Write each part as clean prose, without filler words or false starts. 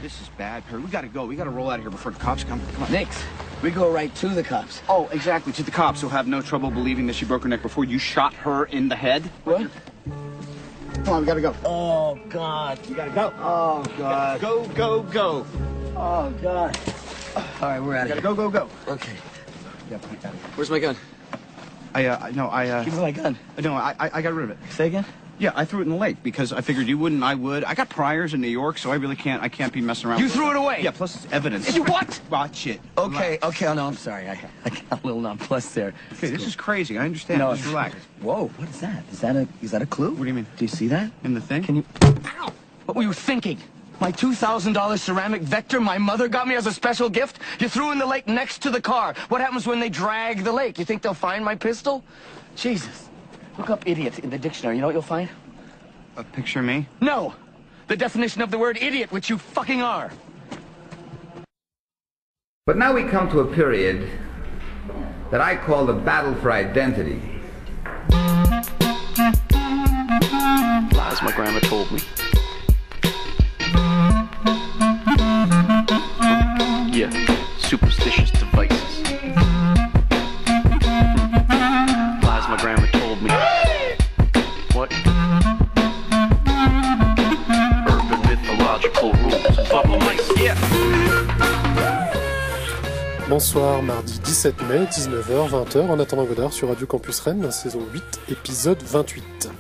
This is bad, Perry. We gotta go. We gotta roll out of here before the cops come. Come on. Nix, we go right to the cops. Oh, exactly, to the cops who'll have no trouble believing that she broke her neck before you shot her in the head. What? Come on, we gotta go. Oh, God. We gotta go. Oh, God. Go, go, go. Oh, God. All right, we're out of here. Go, go, go. Okay. Yeah, Where's my gun? Give me my gun. No, I got rid of it. Say again? Yeah, I threw it in the lake because I figured you wouldn't, I would. I got priors in New York, so I really can't be messing around. You threw it away? Yeah, plus it's evidence. You what? Watch it. Okay, oh, no, I'm sorry. I got a little nonplussed there. Okay, this is crazy. I understand. No, Just relax. Whoa, what is that? Is that a clue? What do you mean? Do you see that? In the thing? Can you... Ow! What were you thinking? My $2,000 ceramic Vector my mother got me as a special gift? You threw in the lake next to the car. What happens when they drag the lake? You think they'll find my pistol? Jesus. Look up idiot in the dictionary. You know what you'll find? A picture of me? No! The definition of the word idiot, which you fucking are. But now we come to a period that I call the battle for identity. Lies my grandma told me. Yeah, superstitious devices. Lies my grandma told me. What? Urban mythological rules. Bubble mice, yeah. Bonsoir, mardi 17 mai, 19h, 20h, en attendant Godard sur Radio Campus Rennes, saison 8, épisode 28.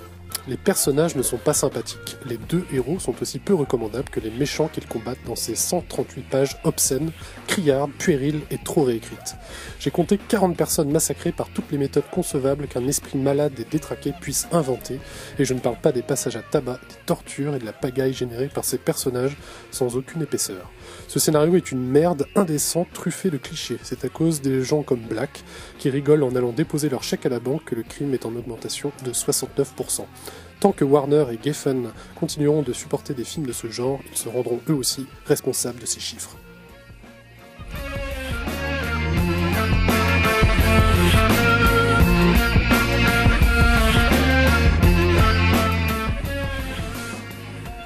Les personnages ne sont pas sympathiques. Les deux héros sont aussi peu recommandables que les méchants qu'ils combattent dans ces 138 pages obscènes, criardes, puériles et trop réécrites. J'ai compté 40 personnes massacrées par toutes les méthodes concevables qu'un esprit malade et détraqué puisse inventer, et je ne parle pas des passages à tabac, des tortures et de la pagaille générée par ces personnages sans aucune épaisseur. Ce scénario est une merde indécente truffée de clichés. C'est à cause des gens comme Black, qui rigolent en allant déposer leur chèque à la banque, que le crime est en augmentation de 69%. Tant que Warner et Geffen continueront de supporter des films de ce genre, ils se rendront eux aussi responsables de ces chiffres.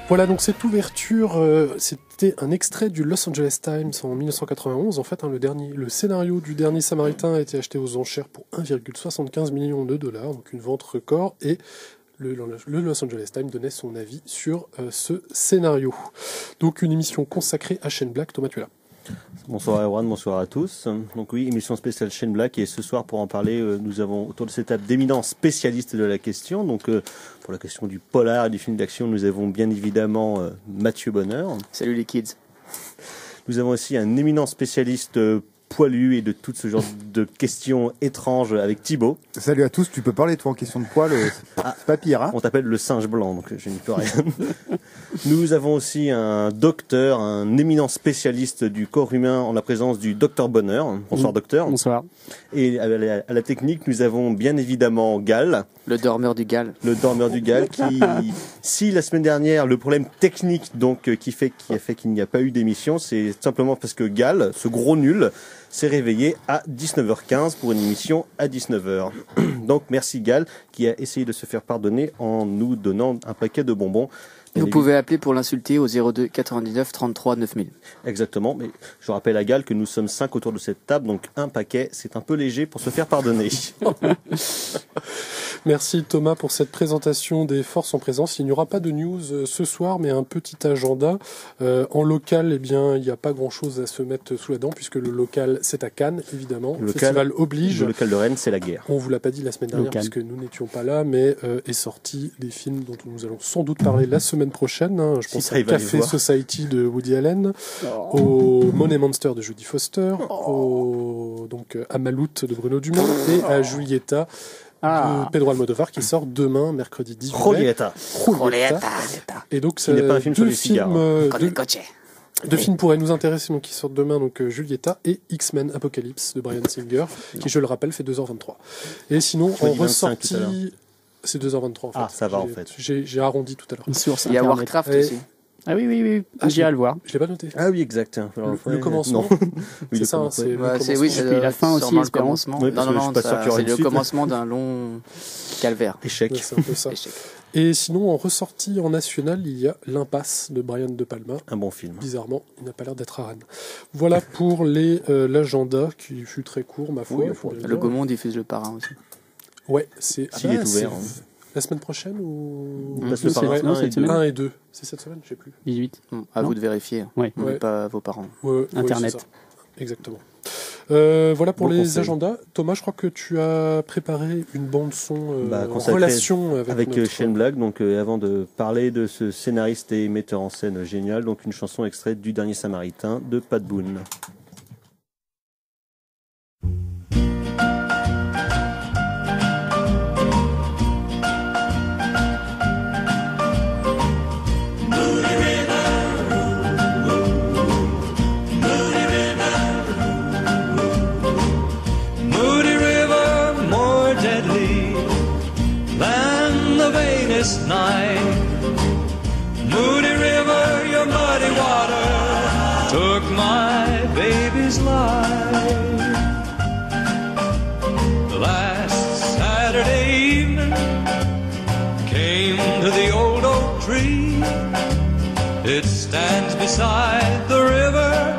Voilà, donc cette ouverture, c'était un extrait du Los Angeles Times en 1991. En fait, le scénario du Dernier Samaritain a été acheté aux enchères pour 1,75 million de dollars, donc une vente record, et le Los Angeles Times donnait son avis sur ce scénario. Donc une émission consacrée à Shane Black. Thomas, tu es là. Bonsoir Erwan, bonsoir à tous. Donc oui, émission spéciale Shane Black, et ce soir pour en parler, nous avons autour de cette table d'éminents spécialistes de la question. Donc pour la question du polar et du film d'action, nous avons bien évidemment Mathieu Bonheur. Salut les kids. Nous avons aussi un éminent spécialiste poilu et de tout ce genre de questions étranges avec Thibaut. Salut à tous, tu peux parler toi en question de poil, c'est pas pire, hein. On t'appelle le singe blanc, donc je n'y peux rien. Nous avons aussi un docteur, un éminent spécialiste du corps humain en la présence du docteur Bonheur. Bonsoir docteur. Bonsoir. Et à la technique, nous avons bien évidemment Gal. Le dormeur du Gal. Le dormeur du Gal qui, si la semaine dernière, le problème technique donc qui a fait qu'il n'y a pas eu d'émission, c'est simplement parce que Gal, ce gros nul, s'est réveillé à 19h15 pour une émission à 19h. Donc merci Gal qui a essayé de se faire pardonner en nous donnant un paquet de bonbons. Vous pouvez appeler pour l'insulter au 02 99 33 9000. Exactement, mais je rappelle à Gal que nous sommes 5 autour de cette table, donc un paquet, c'est un peu léger pour se faire pardonner. Merci Thomas pour cette présentation des forces en présence. Il n'y aura pas de news ce soir, mais un petit agenda. En local, eh bien, il n'y a pas grand-chose à se mettre sous la dent, puisque le local, c'est à Cannes, évidemment. Le festival oblige. Le local de Rennes, c'est la guerre. On vous l'a pas dit la semaine dernière, puisque nous n'étions pas là, mais est sorti des films dont nous allons sans doute parler la semaine prochaine. Hein. Je pense à Café Society de Woody Allen, au Money Monster de Jodie Foster, à Maloute de Bruno Dumont et à Julieta de Pedro Almodovar qui sort demain, mercredi 18 mai. Julieta. Et donc, ce n'est pas un film sur les cigares. Deux films pourraient nous intéresser, donc qui sortent demain, donc Julieta et X-Men Apocalypse de Bryan Singer, qui, je le rappelle, fait 2h23. Et sinon, en ressorti... C'est 2h23 en fait. Ah, ça va en fait. J'ai arrondi tout à l'heure. Il y a Warcraft aussi. Ah oui. J'irai le voir. Je l'ai pas noté. Ah oui, exact. Alors, le commencement. Oui, c'est ça, c'est le commencement. Oui, c'est la fin aussi, Espérance. Non, c'est le commencement d'un long calvaire. Échec. Ouais, c'est un peu ça. Et sinon, en ressortie en national, il y a L'Impasse de Brian De Palma. Un bon film. Bizarrement, il n'a pas l'air d'être à Rennes. Voilà pour l'agenda, qui fut très court, ma foi. Oui, faut bien Le dire. Gaumont diffuse Le Parrain aussi. Ouais, c'est... S'il est ouvert, hein. La semaine prochaine ou... On passe le C'est Parrain vrai, non, 1 cette et 2. semaine. 1 et 2. C'est cette semaine, je sais plus. 18. Non. À vous de vérifier. Ouais. Ouais. N'oubliez pas vos parents. Ouais, Internet. c'est ça. Exactement. Voilà pour Bon les conseil. agendas. Thomas, je crois que tu as préparé une bande-son en consacrée relation avec notre... Shane Black. Donc, avant de parler de ce scénariste et metteur en scène génial, donc une chanson extraite du Dernier Samaritain de Pat Boone. Night. Moody River, your muddy water took my baby's life. Last Saturday evening, came to the old oak tree. It stands beside the river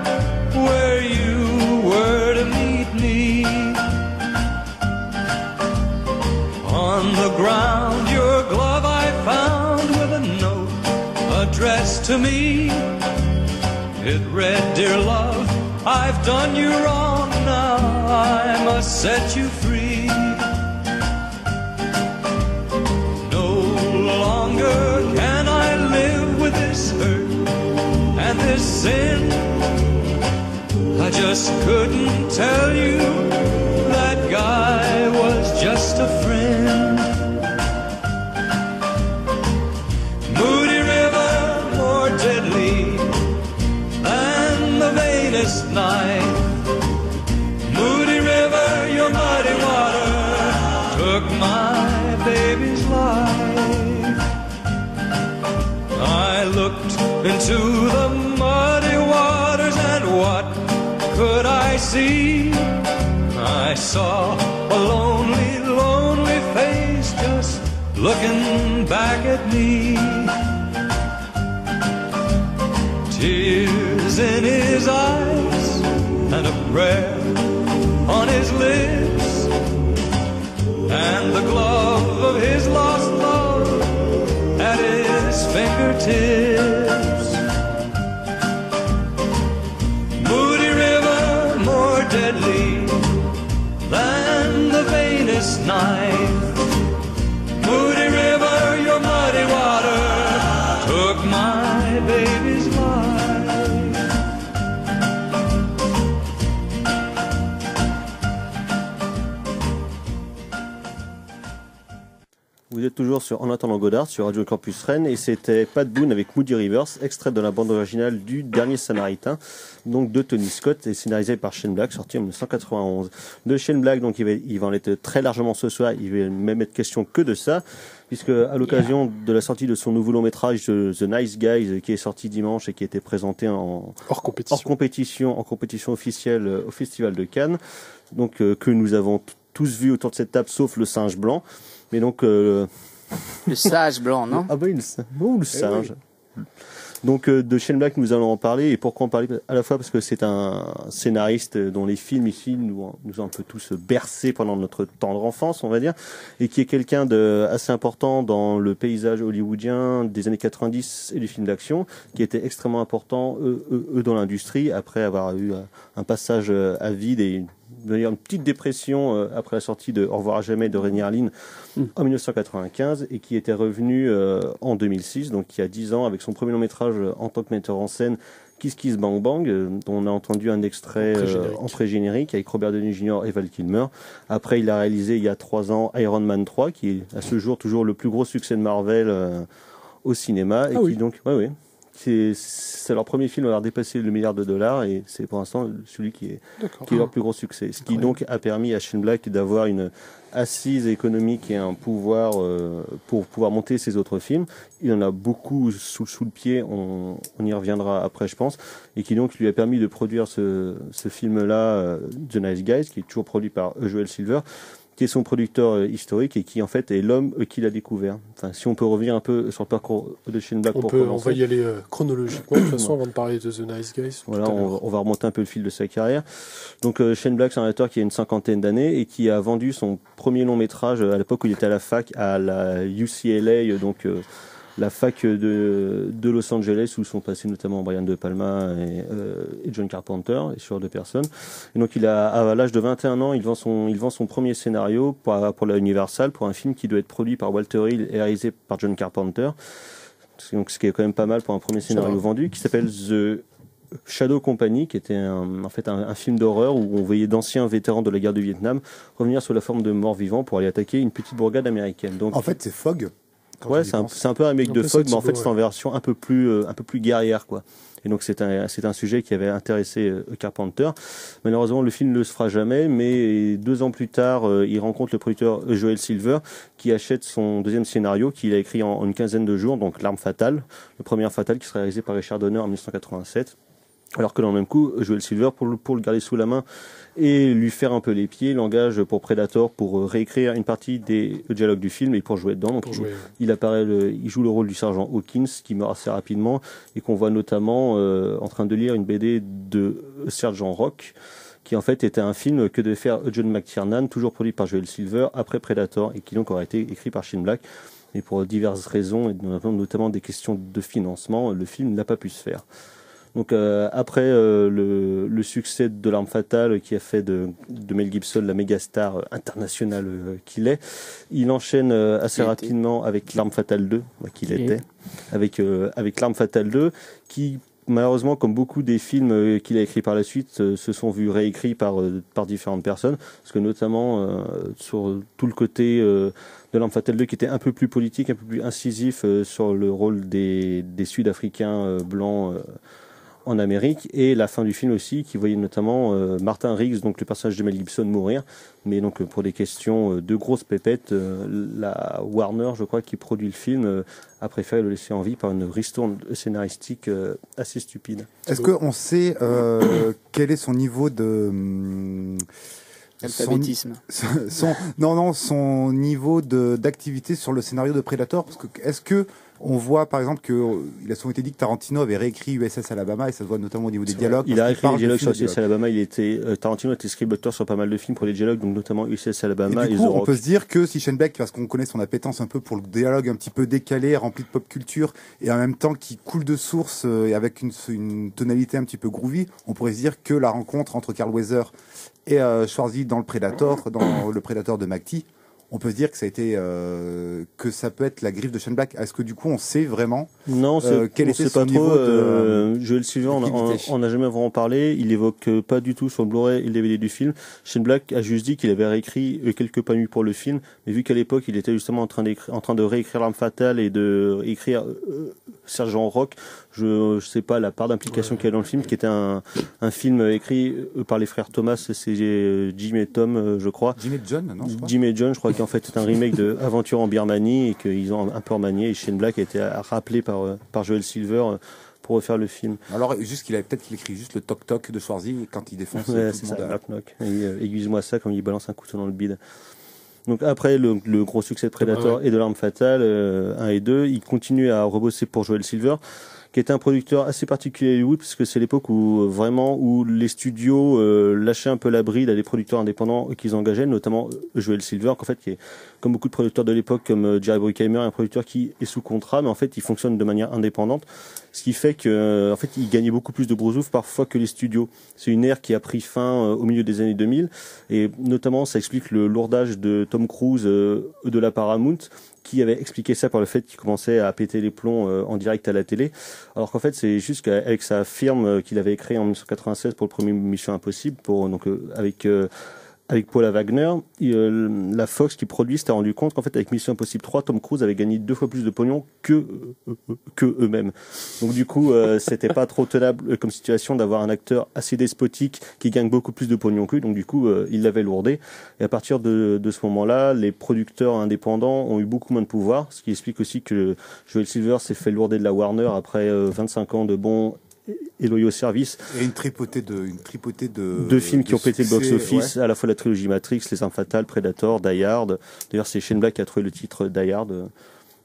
where you were to meet me. On the ground, your glove I found with a note addressed to me. It read, "Dear love, I've done you wrong, now I must set you free. No longer can I live with this hurt and this sin. I just couldn't tell you that guy was just a friend." Moody River, more deadly than the vainest night. Moody River, your muddy water took my baby's life. I looked into the muddy waters and what could I see? I saw a lonely, lonely face just looking back at me. Tears in his eyes and a prayer on his lips, and the glove of his lost love at his fingertips. Moody River, more deadly than the vainest night. Moody River, your muddy water took my baby's life. Vous êtes toujours sur En attendant Godard sur Radio Campus Rennes et c'était Pat Boone avec Moody Rivers, extrait de la bande originale du Dernier Samaritain, donc de Tony Scott et scénarisé par Shane Black, sorti en 1991. De Shane Black, donc il va en être très largement ce soir, il va même être question que de ça, puisque à l'occasion de la sortie de son nouveau long métrage The Nice Guys, qui est sorti dimanche et qui a été présenté hors compétition officielle au Festival de Cannes, donc que nous avons tous vu autour de cette table, sauf le singe blanc. Mais donc le sage blanc, non? Ah bah le singe. Oui. Donc de Shane Black, nous allons en parler. Et pourquoi en parler? À la fois parce que c'est un scénariste dont les films ici nous ont un peu tous bercés pendant notre tendre enfance, on va dire, et qui est quelqu'un de assez important dans le paysage hollywoodien des années 90 et du film d'action, qui était extrêmement important eux dans l'industrie après avoir eu un passage à vide et une petite dépression après la sortie de Au revoir à jamais de Rennie Harlin en 1995 et qui était revenu en 2006, donc il y a 10 ans, avec son premier long métrage en tant que metteur en scène, Kiss Kiss Bang Bang, dont on a entendu un extrait en pré-générique avec Robert Downey Jr. et Val Kilmer. Après, il a réalisé il y a 3 ans Iron Man 3, qui est à ce jour toujours le plus gros succès de Marvel au cinéma. C'est leur premier film à avoir dépassé le $1 milliard et c'est pour l'instant celui qui est leur plus gros succès. Ce qui donc a permis à Shane Black d'avoir une assise économique et un pouvoir pour pouvoir monter ses autres films. Il en a beaucoup sous le pied, on y reviendra après je pense, et qui donc lui a permis de produire ce film-là, The Nice Guys, qui est toujours produit par Joel Silver, qui est son producteur historique et qui en fait est l'homme qui l'a découvert. Enfin, si on peut revenir un peu sur le parcours de Shane Black pour commencer. On va y aller chronologiquement de toute façon avant de parler de The Nice Guys. Voilà, on va remonter un peu le fil de sa carrière. Donc Shane Black, c'est un réalisateur qui a une cinquantaine d'années et qui a vendu son premier long métrage à l'époque où il était à la fac à la UCLA, donc la fac de Los Angeles où sont passés notamment Brian De Palma et John Carpenter et sur deux personnes. Et donc à l'âge de 21 ans, il vend son premier scénario pour la Universal pour un film qui doit être produit par Walter Hill et réalisé par John Carpenter. Donc ce qui est quand même pas mal pour un premier scénario vendu, qui s'appelle The Shadow Company, qui était un film d'horreur où on voyait d'anciens vétérans de la guerre du Vietnam revenir sous la forme de morts vivants pour aller attaquer une petite bourgade américaine. Donc en fait, c'est Fog. Ouais, c'est un peu un remake de Fog, mais en fait c'est en version un peu plus guerrière, quoi. Et donc c'est un sujet qui avait intéressé Carpenter. Malheureusement, le film ne se fera jamais, mais 2 ans plus tard, il rencontre le producteur Joel Silver, qui achète son deuxième scénario qu'il a écrit en une quinzaine de jours, donc L'Arme Fatale, le premier Arme Fatale qui sera réalisé par Richard Donner en 1987. Alors que dans le même coup, Joel Silver, pour le garder sous la main et lui faire un peu les pieds, l'engage pour Predator pour réécrire une partie des dialogues du film et pour jouer dedans. Donc il joue le rôle du sergent Hawkins qui meurt assez rapidement et qu'on voit notamment en train de lire une BD de Sergent Rock, qui en fait était un film que devait faire John McTiernan, toujours produit par Joel Silver après Predator et qui donc aurait été écrit par Shane Black. Et pour diverses raisons, et notamment des questions de financement, le film n'a pas pu se faire. Donc après le succès de L'Arme Fatale qui a fait de Mel Gibson la méga star internationale qu'il est, il enchaîne assez rapidement avec L'Arme Fatale 2 avec L'Arme Fatale 2 qui malheureusement, comme beaucoup des films qu'il a écrits par la suite, se sont vus réécrits par différentes personnes, parce que notamment sur tout le côté de L'Arme Fatale 2 qui était un peu plus politique, un peu plus incisif sur le rôle des Sud-Africains blancs en Amérique, et la fin du film aussi qui voyait notamment Martin Riggs, donc le personnage de Mel Gibson, mourir, mais donc pour des questions de grosses pépettes, la Warner, je crois, qui produit le film, a préféré le laisser en vie par une ristourne scénaristique assez stupide. Est-ce qu'on sait quel est son niveau de alphabétisme. Son niveau d'activité sur le scénario de Predator, parce que est-ce que on voit par exemple il a souvent été dit que Tarantino avait réécrit USS Alabama et ça se voit notamment au niveau des dialogues. Il a écrit les dialogues sur USS Alabama. Tarantino était script-auteur sur pas mal de films pour les dialogues, donc notamment USS Alabama et du The coup, Rock. on peut se dire que si Shane Black, parce qu'on connaît son appétence un peu pour le dialogue un petit peu décalé, rempli de pop culture et en même temps qui coule de source et avec une tonalité un petit peu groovy, on pourrait se dire que la rencontre entre Carl Weathers et Schwarzy dans le Predator de McTee, on peut se dire que ça a été que ça peut être la griffe de Shane Black. Est-ce que du coup on sait vraiment quel était son niveau de Joel Silver, on n'a jamais vraiment parlé. Il évoque pas du tout sur le Blu-ray et le DVD du film. Shane Black a juste dit qu'il avait réécrit quelques panneaux pour le film, mais vu qu'à l'époque il était justement en train de réécrire L'Arme Fatale et de écrire Sergent Rock, je sais pas la part d'implication qu'il y a dans le film, qui était un film écrit par les frères Thomas, c'est Jim et Tom, je crois. Jim et John, non, je crois. Jim et John, je crois qu'en fait c'est un remake de Aventure en Birmanie et qu'ils ont un peu remanié, et Shane Black a été rappelé par Joel Silver pour refaire le film. Alors juste qu'il écrit juste le toc toc de Schwarzy quand il défonce ouais, c'est ça, knock knock. Aiguise-moi ça quand il balance un couteau dans le bide. Donc après le gros succès de Predator et de L'Arme Fatale 1 et 2, il continue à rebosser pour Joel Silver, qui était un producteur assez particulier à Hollywood, parce que c'est l'époque où les studios lâchaient un peu la bride à des producteurs indépendants qu'ils engageaient, notamment Joel Silver, qu'en fait, qui est, comme beaucoup de producteurs de l'époque, comme Jerry Bruckheimer, un producteur qui est sous contrat, mais en fait, il fonctionne de manière indépendante, ce qui fait que, en fait, il gagnait beaucoup plus de brousouf parfois que les studios. C'est une ère qui a pris fin au milieu des années 2000, et notamment, ça explique le lourdage de Tom Cruise de la Paramount, qui avait expliqué ça par le fait qu'il commençait à péter les plombs en direct à la télé, alors qu'en fait c'est juste qu'avec sa firme qu'il avait créée en 1996 pour le premier Mission Impossible, avec Paula Wagner, la Fox qui produit s'était rendu compte qu'en fait avec Mission Impossible 3, Tom Cruise avait gagné 2 fois plus de pognon que eux-mêmes. Donc du coup, c'était pas trop tenable comme situation d'avoir un acteur assez despotique qui gagne beaucoup plus de pognon qu'eux. Donc du coup, il l'avait lourdé. Et à partir de ce moment-là, les producteurs indépendants ont eu beaucoup moins de pouvoir, ce qui explique aussi que Joel Silver s'est fait lourder de la Warner après 25 ans de bons et loyaux au service. Et une tripotée de films qui ont pété le box-office, à la fois la trilogie Matrix, Les Armes Fatales, Predator, Die Hard. D'ailleurs, c'est Shane Black qui a trouvé le titre Die Hard,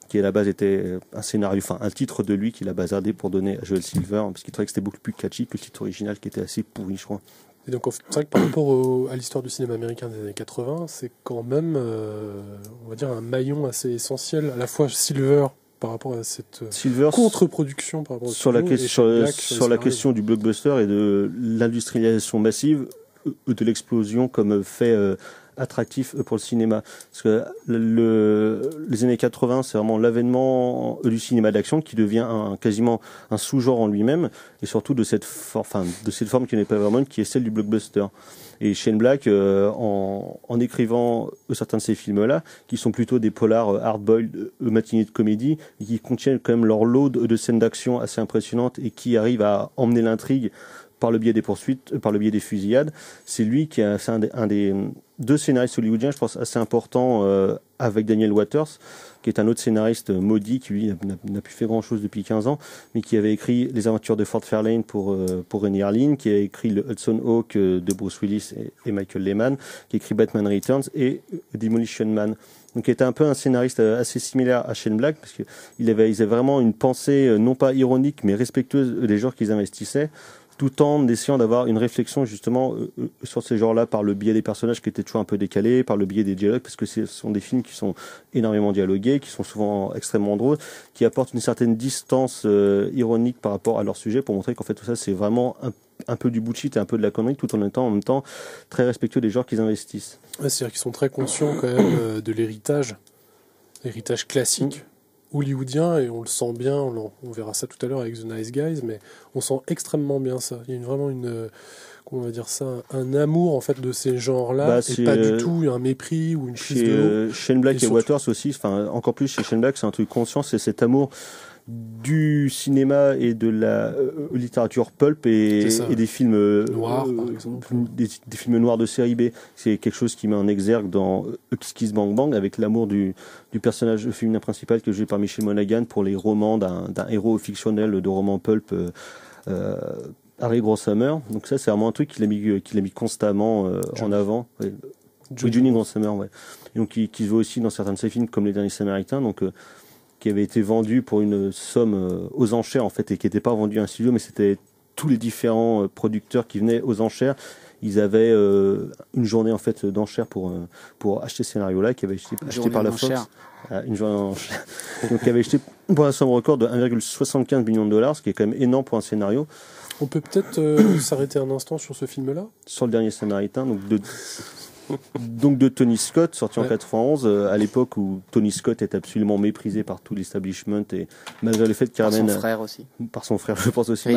qui à la base était un titre de lui qu'il a bazardé pour donner à Joel Silver, parce qu'il trouvait que c'était beaucoup plus catchy que le titre original qui était assez pourri, je crois. Et donc, c'est vrai que par rapport à l'histoire du cinéma américain des années 80, c'est quand même, on va dire, un maillon assez essentiel, à la fois Silver par rapport à cette contre-production par rapport sur la question du blockbuster et de l'industrialisation massive de l'explosion comme fait attractif pour le cinéma, parce que les années 80 c'est vraiment l'avènement du cinéma d'action qui devient quasiment un sous-genre en lui-même, et surtout de cette forme qui n'est pas vraiment qui est celle du blockbuster. Et Shane Black, en écrivant certains de ces films-là, qui sont plutôt des polars hard-boiled, matinées de comédie, et qui contiennent quand même leur lot de scènes d'action assez impressionnantes et qui arrivent à emmener l'intrigue par le biais des poursuites, par le biais des fusillades. C'est lui qui est un des deux scénaristes hollywoodiens, je pense, assez importants, avec Daniel Waters, qui est un autre scénariste maudit, qui lui n'a plus fait grand-chose depuis 15 ans, mais qui avait écrit Les Aventures de Fort Fairlane pour Rennie Harlin, qui a écrit le Hudson Hawk de Bruce Willis et Michael Lehman, qui a écrit Batman Returns et Demolition Man. Donc, il était un peu un scénariste assez similaire à Shane Black, parce qu'ils avaient vraiment une pensée, non pas ironique, mais respectueuse des genres qu'ils investissaient, tout en essayant d'avoir une réflexion justement sur ces genres-là par le biais des personnages qui étaient toujours un peu décalés, par le biais des dialogues, parce que ce sont des films qui sont énormément dialogués, qui sont souvent extrêmement drôles, qui apportent une certaine distance ironique par rapport à leur sujet, pour montrer qu'en fait tout ça c'est vraiment un peu du bullshit et un peu de la connerie, tout en même temps très respectueux des genres qu'ils investissent. Ouais, c'est-à-dire qu'ils sont très conscients quand même de l'héritage classique hollywoodien, et on le sent bien, on verra ça tout à l'heure avec The Nice Guys, mais on sent extrêmement bien ça. Il y a vraiment comment on va dire ça, un amour en fait de ces genres-là, et pas du tout un mépris ou une prise de haut. Shane Black et Waters aussi, encore plus chez Shane Black, c'est un truc conscient, c'est cet amour du cinéma et de la littérature pulp et des films noirs, par exemple. Des films noirs de série B. C'est quelque chose qui met en exergue dans Kiss Kiss Bang Bang, avec l'amour du personnage féminin principal que joué par Michelle Monaghan pour les romans d'un héros fictionnel de roman pulp, Harry Groshammer. Donc ça, c'est vraiment un truc qu'il a mis constamment en avant. Ouais. Johnny Groshammer, ouais. Et donc qui se voit aussi dans certains de ses films comme Les Derniers Samaritains, donc qui avait été vendu pour une somme aux enchères en fait, et qui n'était pas vendu à un studio, mais c'était tous les différents producteurs qui venaient aux enchères. Ils avaient une journée en fait d'enchères pour acheter ce scénario-là, qui avait été acheté par la Fox. Une journée d'enchères. Donc qui avait acheté pour un somme record de 1,75 million de dollars, ce qui est quand même énorme pour un scénario. On peut peut-être s'arrêter un instant sur ce film-là. Sur Le Dernier Samaritain, donc de Tony Scott, sorti en 91, à l'époque où Tony Scott est absolument méprisé par tout l'establishment, et malgré le fait qu'il ramène son frère aussi. Par son frère, je pense aussi,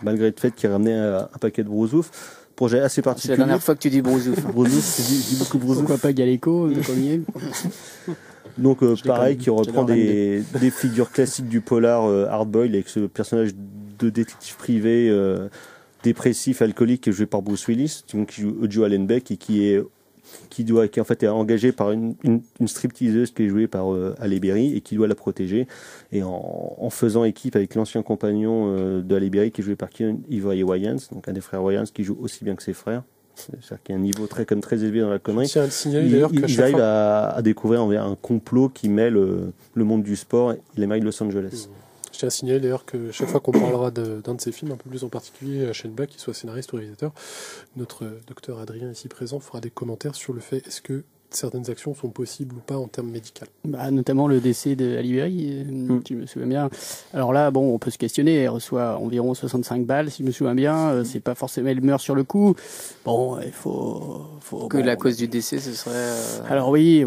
malgré le fait qu'il ramenait un paquet de brousouf. Projet assez particulier. C'est la dernière fois que tu dis brousouf. Brousouf, je dis beaucoup brousouf. Pourquoi pas Galeco, le premier. Donc pareil, qui reprend des figures classiques du polar hardboiled, avec ce personnage de détective privé dépressif, alcoolique, qui est joué par Bruce Willis, qui joue Joe Allenbeck, et qui en fait est engagé par une stripteaseuse qui est jouée par Halle Berry, et qui doit la protéger, et en faisant équipe avec l'ancien compagnon de Halle Berry, qui est joué par Ivory Wayans, donc un des frères Wayans, qui joue aussi bien que ses frères. C'est-à-dire qu'il y a un niveau très élevé dans la connerie. Ils arrivent à découvrir un complot qui mêle le monde du sport et les mailles de Los Angeles. Je tiens à signaler d'ailleurs que chaque fois qu'on parlera d'un de ces films, un peu plus en particulier Shane Black, qu'il soit scénariste ou réalisateur, notre docteur Adrien ici présent fera des commentaires sur le fait est-ce que certaines actions sont possibles ou pas en termes médicaux. Notamment le décès de Halle Berry, si je me souviens bien. Alors là, on peut se questionner, elle reçoit environ 65 balles, si je me souviens bien, c'est pas forcément, elle meurt sur le coup. Bon, il faut que la cause du décès, ce serait... Alors oui,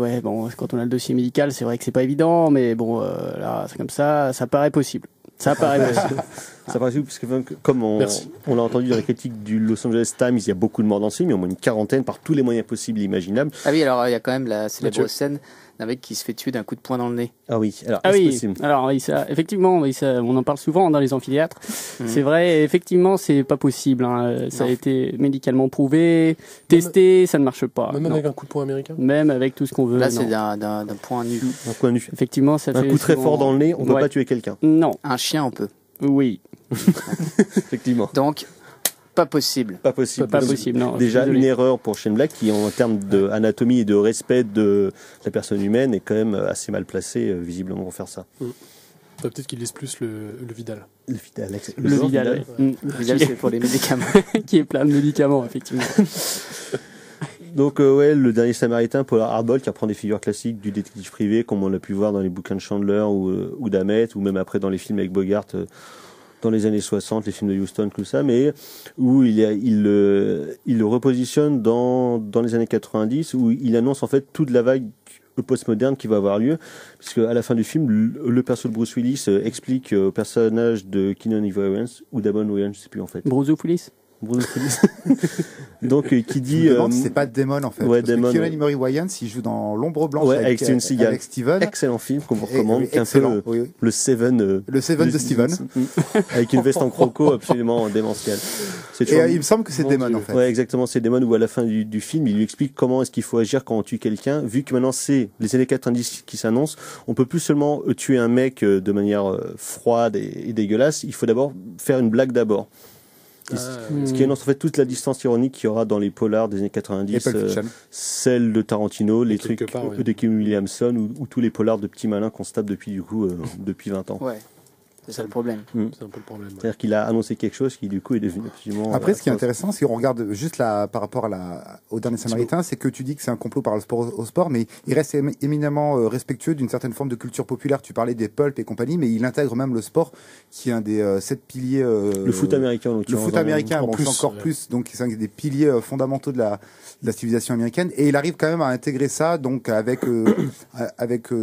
quand on a le dossier médical, c'est vrai que c'est pas évident, mais là, c'est comme ça paraît possible. Ça paraît possible. Ça paraît possible, parce que comme on l'a entendu dans la critique du Los Angeles Times, il y a beaucoup de morts dans ce film, il y a au moins une quarantaine par tous les moyens possibles et imaginables. Ah oui, alors il y a quand même la célèbre scène d'un mec qui se fait tuer d'un coup de poing dans le nez. Ah oui, alors possible. Alors oui, ça, effectivement, on en parle souvent dans les amphithéâtres. C'est vrai, effectivement, c'est pas possible. Ça a été médicalement prouvé, testé, ça ne marche pas. Même avec un coup de poing américain. Même avec tout ce qu'on veut. Là, c'est d'un point nu. Un point nu. Effectivement, ça fait un coup très fort dans le nez, on peut pas tuer quelqu'un. Non. Un chien, on peut. Oui. Effectivement. Donc, pas possible. Pas possible. Pas possible, non. Déjà, Désolé. une erreur pour Shane Black qui, en termes d'anatomie et de respect de la personne humaine, est quand même assez mal placée, visiblement, pour faire ça. Peut-être qu'il lise plus le Vidal. Le Vidal, Le Vidal, oui. Le Vidal, c'est pour les médicaments. Qui est plein de médicaments, effectivement. Donc, le dernier Samaritain, Polar Hardball, qui reprend des figures classiques du détective privé, comme on l'a pu voir dans les bouquins de Chandler ou d'Hamet, ou même après dans les films avec Bogart, dans les années 60, les films de Huston, tout ça, mais où il le repositionne dans les années 90, où il annonce en fait toute la vague postmoderne qui va avoir lieu, puisque à la fin du film, le perso de Bruce Willis explique au personnage de Keenan Ivory Wayans, ou Damon Wayans, je sais plus en fait. Bruce Willis. Donc qui dit c'est pas Damon en fait. Ouais, parce Damon. que Kieran Murray Wayans, il joue dans L'Ombre Blanche avec Steven Seagal. Avec Steven. Excellent film qu'on vous recommande, qui est un excellent, peu le Seven. Le Seven de Steven. Avec une veste en croco absolument démentielle. C'est toujours... il me semble que c'est Damon en fait. Ouais, exactement, c'est Damon où à la fin du film, il lui explique comment est-ce qu'il faut agir quand on tue quelqu'un. Vu que maintenant c'est les années 90 qui s'annoncent, on peut plus seulement tuer un mec de manière froide et dégueulasse. Il faut d'abord faire une blague d'abord. Ce qui annonce en fait toute la distance ironique qu'il y aura dans les polars des années 90, celle de Tarantino, les trucs de Kim Williamson ou tous les polars de petits malins qu'on se tape depuis 20 ans. Ouais. C'est ça le problème. C'est un peu le problème. Ouais. C'est-à-dire qu'il a annoncé quelque chose qui du coup est devenu absolument... Après, ce qui est intéressant, si on regarde juste là, par rapport au dernier Samaritain, c'est que tu dis que c'est un complot par au sport, mais il reste éminemment respectueux d'une certaine forme de culture populaire. Tu parlais des pulps et compagnie, mais il intègre même le sport, qui est un des 7 piliers... le foot américain, le foot américain, c'est encore plus. Donc, c'est un des piliers fondamentaux de la civilisation américaine. Et il arrive quand même à intégrer ça, donc avec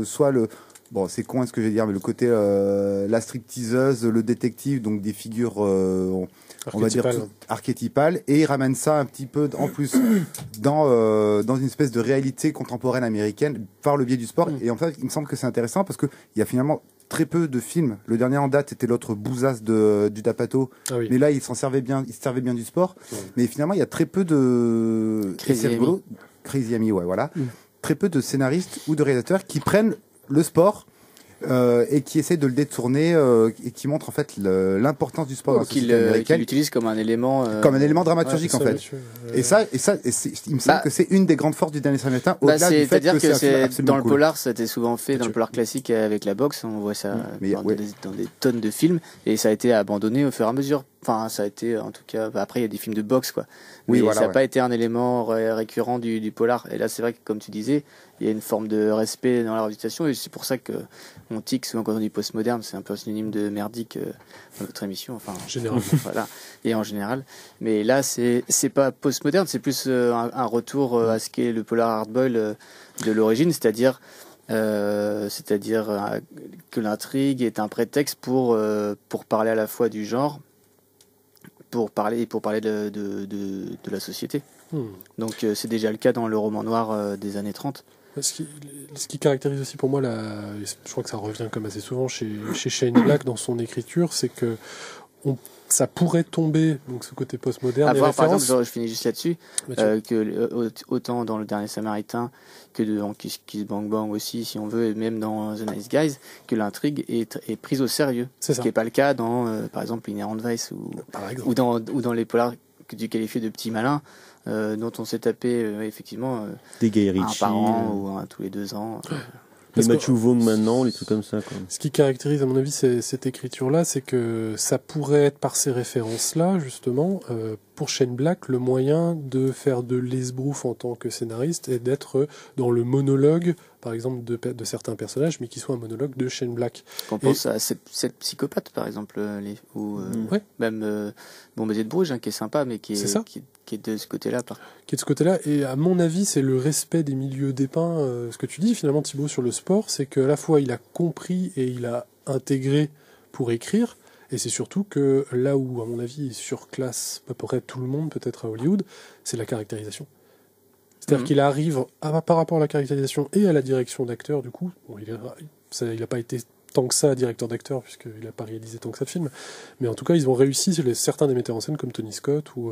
soit le... Bon, c'est con, ce que je vais dire, mais le côté la stripteaseuse, le détective, donc des figures, on va dire archétypales, et il ramène ça un petit peu en plus dans une espèce de réalité contemporaine américaine par le biais du sport. Et en fait, il me semble que c'est intéressant parce que il y a finalement très peu de films. Le dernier en date était l'autre Bouzasse du D'Apato, mais là il se servait bien du sport. Mais finalement, il y a très peu de Crazy Amy, ouais, voilà, très peu de scénaristes ou de réalisateurs qui prennent le sport et qui essaie de le détourner et qui montre en fait l'importance du sport dans la société américaine. Qu'il l'utilise comme un élément dramaturgique en fait. Et il me semble que c'est une des grandes forces du dernier Samaritain. C'est-à-dire que dans le polar, ça a été souvent fait dans le polar classique avec la boxe, on voit ça dans des tonnes de films, et ça a été abandonné au fur et à mesure. Enfin, ça a été, en tout cas, après il y a des films de boxe quoi. Mais ça n'a pas été un élément récurrent du polar. Et là, c'est vrai que comme tu disais, il y a une forme de respect dans la réputation, et c'est pour ça que on tique souvent quand on dit postmoderne, c'est un peu synonyme de merdique dans notre émission, enfin généralement. Voilà, et en général. Mais là, c'est pas postmoderne, c'est plus un retour à ce qu'est le polar hardboil de l'origine, c'est-à-dire que l'intrigue est un prétexte pour parler à la fois du genre, pour parler de la société. Donc c'est déjà le cas dans le roman noir des années 30. Ce qui caractérise aussi pour moi, je crois que ça revient comme assez souvent chez Shane Black dans son écriture, c'est que ça pourrait tomber, donc ce côté postmoderne. Par exemple, je finis juste là-dessus, que autant dans le dernier Samaritain que dans Kiss Kiss Bang Bang aussi, si on veut, et même dans The Nice Guys, que l'intrigue est prise au sérieux. Ce qui n'est pas le cas dans, par exemple, Inherent Vice ou dans les polars que tu qualifies de petits malins, dont on s'est tapé effectivement des Guy Ritchie, un par an ou un tous les 2 ans. Les Matthew Vaughn maintenant, les trucs comme ça, quoi. Ce qui caractérise, à mon avis, cette écriture-là, c'est que ça pourrait être par ces références-là, justement, pour Shane Black, le moyen de faire de l'esbrouf en tant que scénariste et d'être dans le monologue, par exemple, de certains personnages, mais qui soit un monologue de Shane Black. On pense à cette psychopathe, par exemple, même Baiser de Bruges, qui est sympa, mais qui est de ce côté-là. Qui est de ce côté-là, et à mon avis, c'est le respect des milieux dépeints. Ce que tu dis, finalement, Thibaut, sur le sport, c'est qu'à la fois, il a compris et il a intégré pour écrire, et c'est surtout que là où, à mon avis, il surclasse à peu près tout le monde, peut-être à Hollywood, c'est la caractérisation. C'est-à-dire qu'il arrive, par rapport à la caractérisation et à la direction d'acteur, du coup, il n'a pas été tant que ça directeur d'acteur, puisqu'il n'a pas réalisé tant que ça de films. Mais en tout cas, ils ont réussi, certains des metteurs en scène comme Tony Scott, ou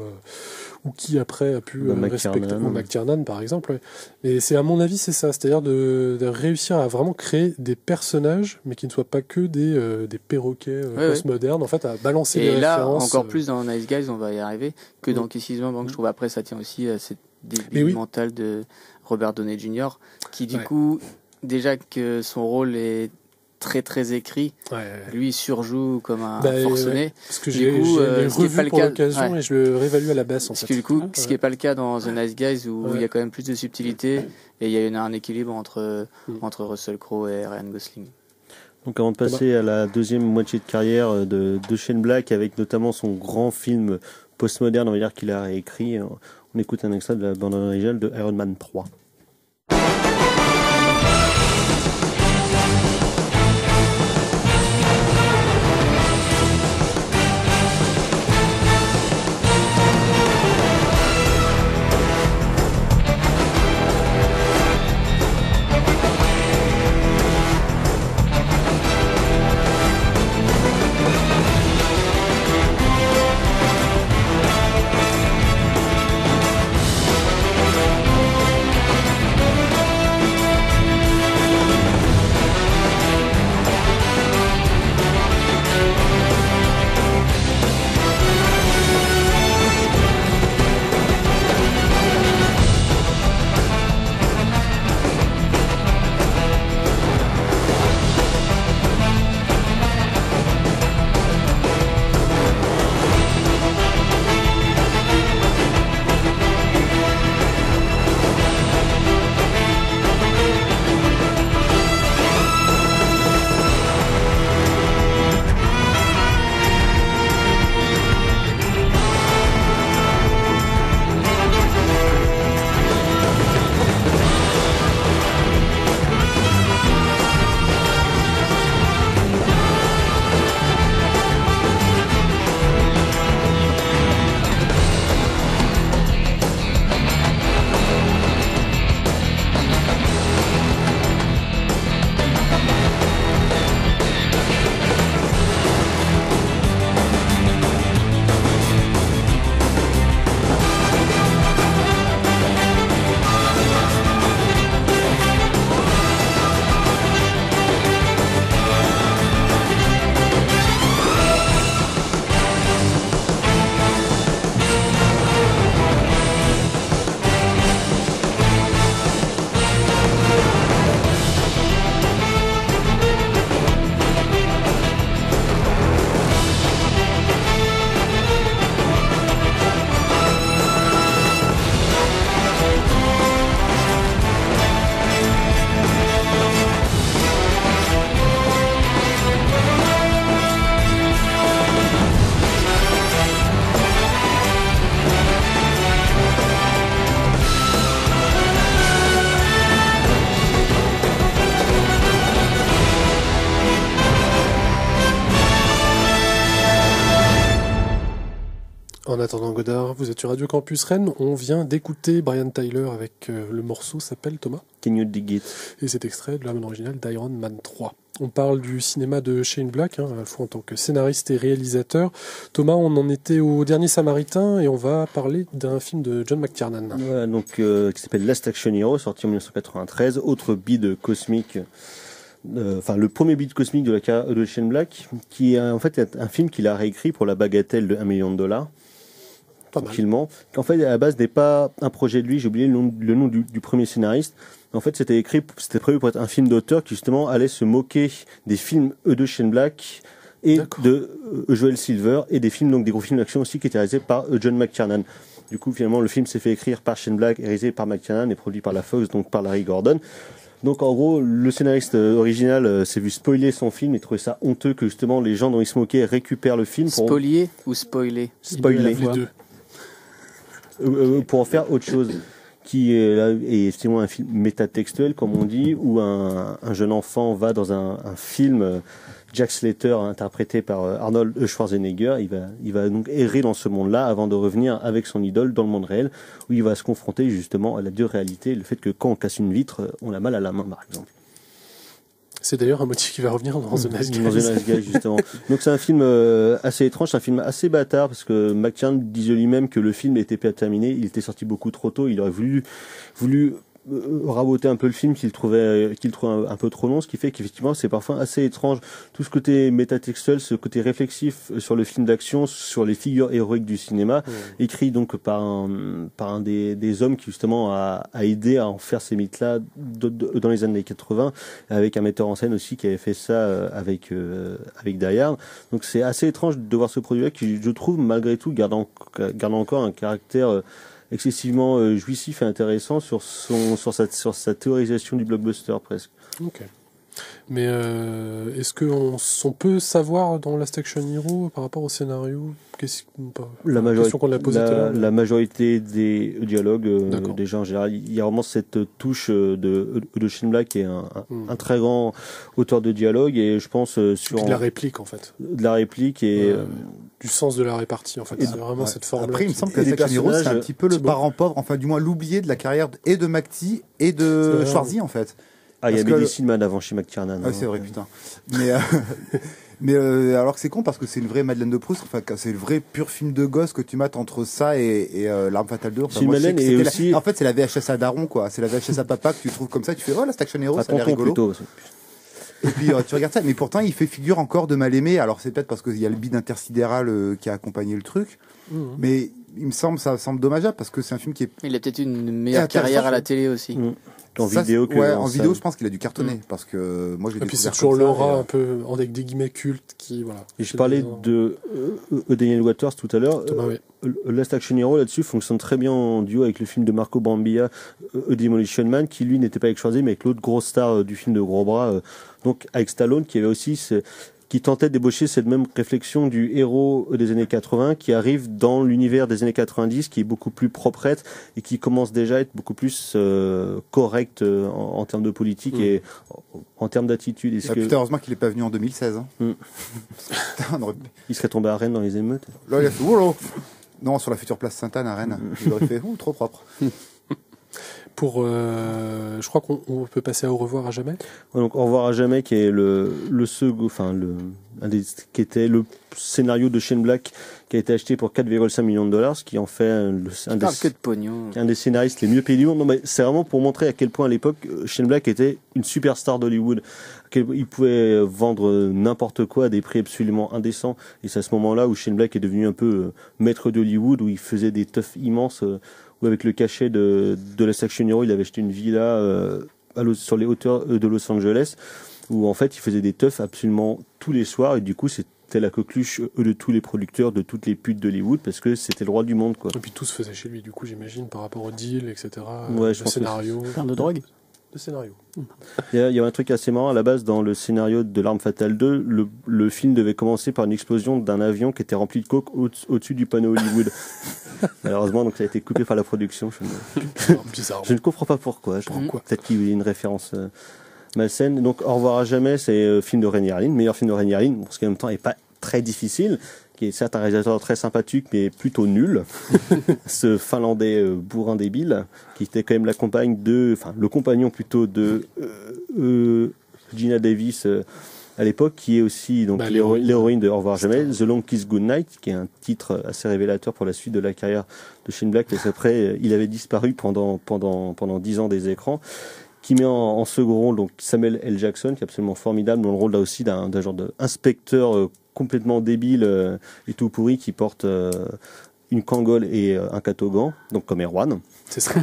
qui après a pu respecter McTiernan, par exemple. Ouais. Mais c'est, à mon avis, c'est ça, c'est-à-dire de réussir à vraiment créer des personnages, mais qui ne soient pas que des perroquets postmodernes, en fait, à balancer des références. Et là, encore plus dans Nice Guys, on va y arriver, que dans Kisses Bank, je trouve après, ça tient aussi à cette débile mentale de Robert Downey Jr., qui du coup, déjà que son rôle est très très écrit, lui il surjoue comme un forcené. Parce que j'ai revu pour l'occasion et je le réévalue à la baisse en fait. Parce que du coup, ce qui n'est pas le cas dans The Nice Guys où il y a quand même plus de subtilité et il y a un équilibre entre Russell Crowe et Ryan Gosling. Donc avant de passer à la deuxième moitié de carrière de Shane Black, avec notamment son grand film postmoderne, on va dire qu'il a réécrit, on écoute un extrait de la bande originale de Iron Man 3. En attendant Godard, vous êtes sur Radio Campus Rennes. On vient d'écouter Brian Tyler avec le morceau s'appelle Thomas. Can You Dig It? Et cet extrait de la bande originale d'Iron Man 3. On parle du cinéma de Shane Black, à la fois en tant que scénariste et réalisateur. Thomas, on en était au Dernier Samaritain et on va parler d'un film de John McTiernan. Voilà, donc qui s'appelle Last Action Hero, sorti en 1993, autre bide cosmique. Le premier beat cosmique de la carrière de Shane Black, qui est en fait un film qu'il a réécrit pour la bagatelle de $1 million. Tranquillement. En fait, à la base, n'est pas un projet de lui. J'ai oublié le nom du premier scénariste. En fait, c'était prévu pour être un film d'auteur qui justement allait se moquer des films de Shane Black et de Joel Silver et des films, donc des gros films d'action aussi qui étaient réalisés par John McTiernan. Du coup, finalement, le film s'est fait écrire par Shane Black, réalisé par McTiernan et produit par la Fox, donc par Larry Gordon. Donc en gros, le scénariste original s'est vu spoiler son film et trouvait ça honteux que justement les gens dont il se moquait récupèrent le film. Spolier ou spoiler? Spoiler. Les deux. Pour en faire autre chose, qui est là, et effectivement un film métatextuel comme on dit, où un jeune enfant va dans un film Jack Slater interprété par Arnold Schwarzenegger, il va donc errer dans ce monde-là avant de revenir avec son idole dans le monde réel, où il va se confronter justement à la dure réalité, le fait que quand on casse une vitre, on a mal à la main par exemple. C'est d'ailleurs un motif qui va revenir dans The Nice Guys. Dans The Nice Guys, justement. Donc c'est un film assez étrange, c'est un film assez bâtard, parce que McTiernan disait lui-même que le film n'était pas terminé, il était sorti beaucoup trop tôt, il aurait voulu raboter un peu le film qu'il trouvait un peu trop long, ce qui fait qu'effectivement c'est parfois assez étrange. Tout ce côté métatextuel, ce côté réflexif sur le film d'action, sur les figures héroïques du cinéma, écrit donc par un des hommes qui justement a aidé à en faire ces mythes-là dans les années 80, avec un metteur en scène aussi qui avait fait ça avec Die Hard. Donc c'est assez étrange de voir ce produit-là qui, je trouve, malgré tout, garde encore un caractère excessivement jouissif et intéressant sur sa théorisation du blockbuster presque. Ok. Mais est-ce qu'on peut savoir dans Last Action Hero par rapport au scénario la majorité des dialogues, déjà en général, il y a vraiment cette touche de Shane Black qui est un très grand auteur de dialogue, et je pense sur de la réplique en fait. De la réplique et du sens de la répartie en fait. C'est vraiment cette forme. Après, il me semble que Last Action Hero c'est un petit peu le parent pauvre, enfin du moins l'oublié de la carrière et de McTee et de Schwarzy en fait. Ah, il y a Medicine Man avant chez McTiernan. Ah, c'est vrai, putain. Mais alors que c'est con parce que c'est une vraie Madeleine de Proust. Enfin, c'est le vrai pur film de gosse que tu mates entre ça et L'Arme Fatale 2. Enfin, Madeleine et aussi... En fait, c'est la VHS à daron, quoi. C'est la VHS à papa que tu trouves comme ça. Tu fais, oh, Last Action Hero, ça a l'air rigolo. Plutôt. Et puis tu regardes ça, mais pourtant il fait figure encore de mal aimé. Alors c'est peut-être parce qu'il y a le bide intersidéral qui a accompagné le truc, mais ça semble dommageable parce que c'est un film qui est. Il a peut-être une meilleure carrière à la télé aussi. En vidéo, en vidéo, je pense qu'il a dû cartonner parce que moi j'ai. Et puis c'est toujours l'aura un peu avec des guillemets cultes qui voilà. Et je parlais de Daniel Waters tout à l'heure. Last Action Hero là-dessus fonctionne très bien en duo avec le film de Marco Bambilla, Demolition Man, qui lui n'était pas avec Schwarzy mais avec l'autre grosse star du film de Gros Bras, donc avec Stallone, qui avait aussi qui tentait d'ébaucher cette même réflexion du héros des années 80 qui arrive dans l'univers des années 90, qui est beaucoup plus proprette et qui commence déjà à être beaucoup plus correct en termes de politique et en termes d'attitude. Putain, heureusement qu'il n'est pas venu en 2016. Hein. Il serait tombé à Rennes dans les émeutes. Là, il a fait non, sur la future place Sainte-Anne à Rennes. Il aurait fait trop propre. Je crois qu'on peut passer à Au revoir à jamais. Ouais, donc Au revoir à jamais, qui est qui était le scénario de Shane Black, qui a été acheté pour 4,5 millions de dollars, ce qui en fait un des scénaristes les mieux payés du monde. Non, mais c'est vraiment pour montrer à quel point à l'époque Shane Black était une superstar d'Hollywood. Il pouvait vendre n'importe quoi à des prix absolument indécents. Et c'est à ce moment-là où Shane Black est devenu un peu maître d'Hollywood, où il faisait des teufs immenses. Où avec le cachet de Last Action Hero, il avait acheté une villa sur les hauteurs de Los Angeles, où en fait il faisait des teufs absolument tous les soirs, et du coup c'était la coqueluche de tous les producteurs, de toutes les putes d'Hollywood, parce que c'était le roi du monde, quoi. Et puis tout se faisait chez lui, du coup, j'imagine, par rapport au deal, etc. Ouais, le scénario. Plein de drogue. De scénario. Il y a un truc assez marrant à la base dans le scénario de L'Arme Fatale 2. Le film devait commencer par une explosion d'un avion qui était rempli de coke au-dessus du panneau Hollywood. Malheureusement, donc ça a été coupé par la production. Je ne comprends pas pourquoi. Peut-être qu'il y a une référence malsaine. Donc Au revoir à jamais, c'est film de Renny Harlin, meilleur film de Renny Harlin, ce qui en même temps n'est pas très difficile, qui est certes un réalisateur très sympathique mais plutôt nul. Ce Finlandais bourrin débile, qui était quand même le compagnon plutôt de Gina Davis à l'époque, qui est aussi donc l'héroïne de Au revoir jamais, The Long Kiss Goodnight, qui est un titre assez révélateur pour la suite de la carrière de Shane Black, parce qu'après il avait disparu pendant 10 ans des écrans, qui met en second rôle donc Samuel L. Jackson, qui est absolument formidable dans le rôle là aussi d'un genre d'inspecteur complètement débile et tout pourri, qui porte une kangol et un catogan, donc comme Erwan. C'est ça.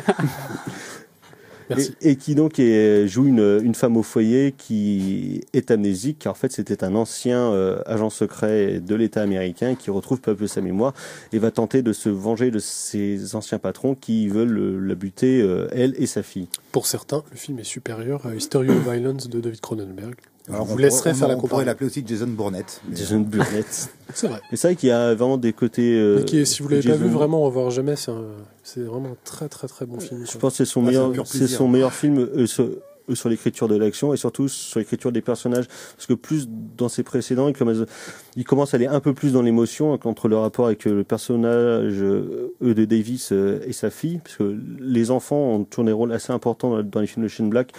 Et qui donc joue une femme au foyer qui est amnésique, car en fait c'était un ancien agent secret de l'État américain qui retrouve peu à peu sa mémoire et va tenter de se venger de ses anciens patrons qui veulent la buter, elle et sa fille. Pour certains, le film est supérieur à History of Violence de David Cronenberg. Alors on vous laisserait faire la comparaison. On pourrait l'appeler aussi Jason Burnett. Jason Burnett. C'est vrai. Mais c'est vrai qu'il y a vraiment des côtés. Si vous l'avez pas vu, vraiment, Au revoir jamais, c'est vraiment un très très très bon film. Je pense que c'est son meilleur film sur l'écriture de l'action et surtout sur l'écriture des personnages, parce que plus dans ses précédents, il commence à aller un peu plus dans l'émotion entre le rapport avec le personnage de Davis et sa fille, parce que les enfants ont toujours des rôles assez importants dans les films de Shane Black.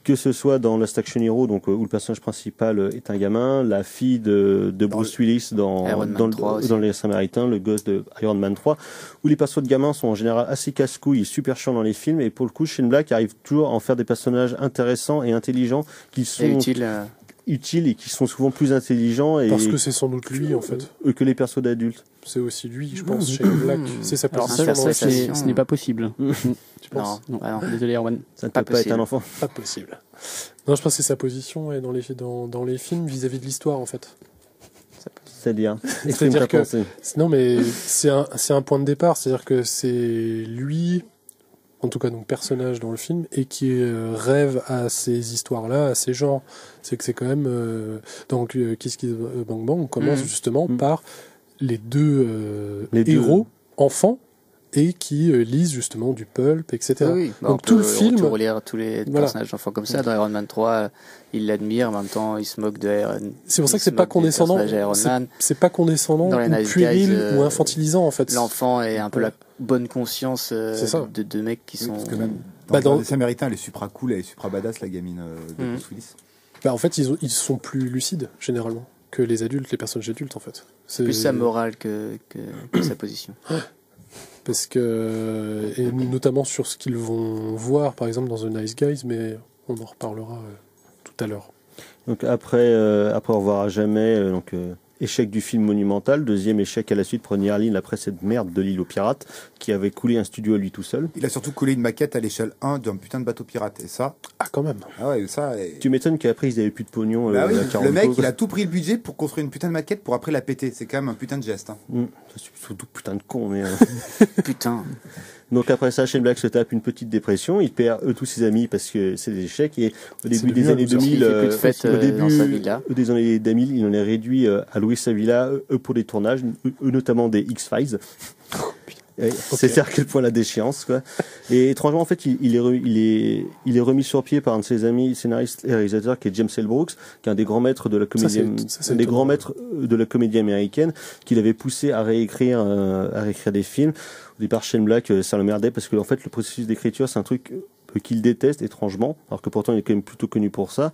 que ce soit dans Last Action Hero, donc où le personnage principal est un gamin, la fille de Bruce Willis dans Les Samaritains, le gosse de Iron Man 3, où les persos de gamins sont en général assez casse-couilles et super chiants dans les films, et pour le coup, Shane Black arrive toujours à en faire des personnages intéressants et intelligents qui sont utiles et qui sont souvent plus intelligents parce que c'est sans doute lui en fait que les persos d'adultes. C'est aussi lui, je pense, Shane Black. C'est sa position. Alors ça, ce n'est pas possible. Tu penses? Non, désolé Erwan. Ça ne peut pas être un enfant. Pas possible. Non, je pense que c'est sa position dans les films vis-à-vis de l'histoire en fait. C'est-à-dire que non, mais c'est un point de départ, c'est-à-dire que c'est lui, en tout cas donc personnage dans le film, et qui rêve à ces histoires-là, à ces genres. C'est que c'est quand même donc Kiss Kiss Bang Bang, on commence justement par les deux héros enfants et qui lisent justement du pulp, etc. Oui. Donc tout le film, on relire tous les personnages d'enfants comme ça. Dans Iron Man 3, il l'admire, en même temps il se moque de Iron. C'est pour ça que c'est pas condescendant. C'est pas condescendant ou puéril ou infantilisant en fait. L'enfant est un peu la bonne conscience de deux mecs qui sont. Parce que même dans Les Samaritains, elle est supra cool, elle est supra badass, la gamine de Bruce Willis. En fait, ils sont plus lucides généralement que les adultes, les personnages adultes en fait. C'est plus sa morale que sa position. Parce que, et notamment sur ce qu'ils vont voir, par exemple, dans The Nice Guys, mais on en reparlera tout à l'heure. Donc après Au revoir à jamais, échec du film monumental, deuxième échec à la suite pour Neil Lynn après cette merde de l'île aux pirates, qui avait coulé un studio à lui tout seul. Il a surtout collé une maquette à l'échelle 1 d'un putain de bateau pirate, et ça... Ah, quand même. Ah ouais, ça... Tu m'étonnes qu'après ils avaient plus de pognon. Bah oui, le mec, il a tout pris le budget pour construire une putain de maquette pour après la péter. C'est quand même un putain de geste. C'est surtout putain de con, mais... Putain. Donc après ça, Shane Black se tape une petite dépression, il perd tous ses amis parce que c'est des échecs, et au début des années 2000, au début des années 2000, il en est réduit à louer sa villa pour des tournages, notamment des X-Files. C'est à quel point la déchéance, quoi. Et étrangement, en fait, il est remis sur pied par un de ses amis scénaristes et réalisateurs, qui est James L. Brooks, qui est un des grands maîtres de la comédie, américaine, qui l'avait poussé à réécrire des films. Au départ, Shane Black, ça l'emmerdait parce que, en fait, le processus d'écriture, c'est un truc qu'il déteste étrangement, alors que pourtant il est quand même plutôt connu pour ça.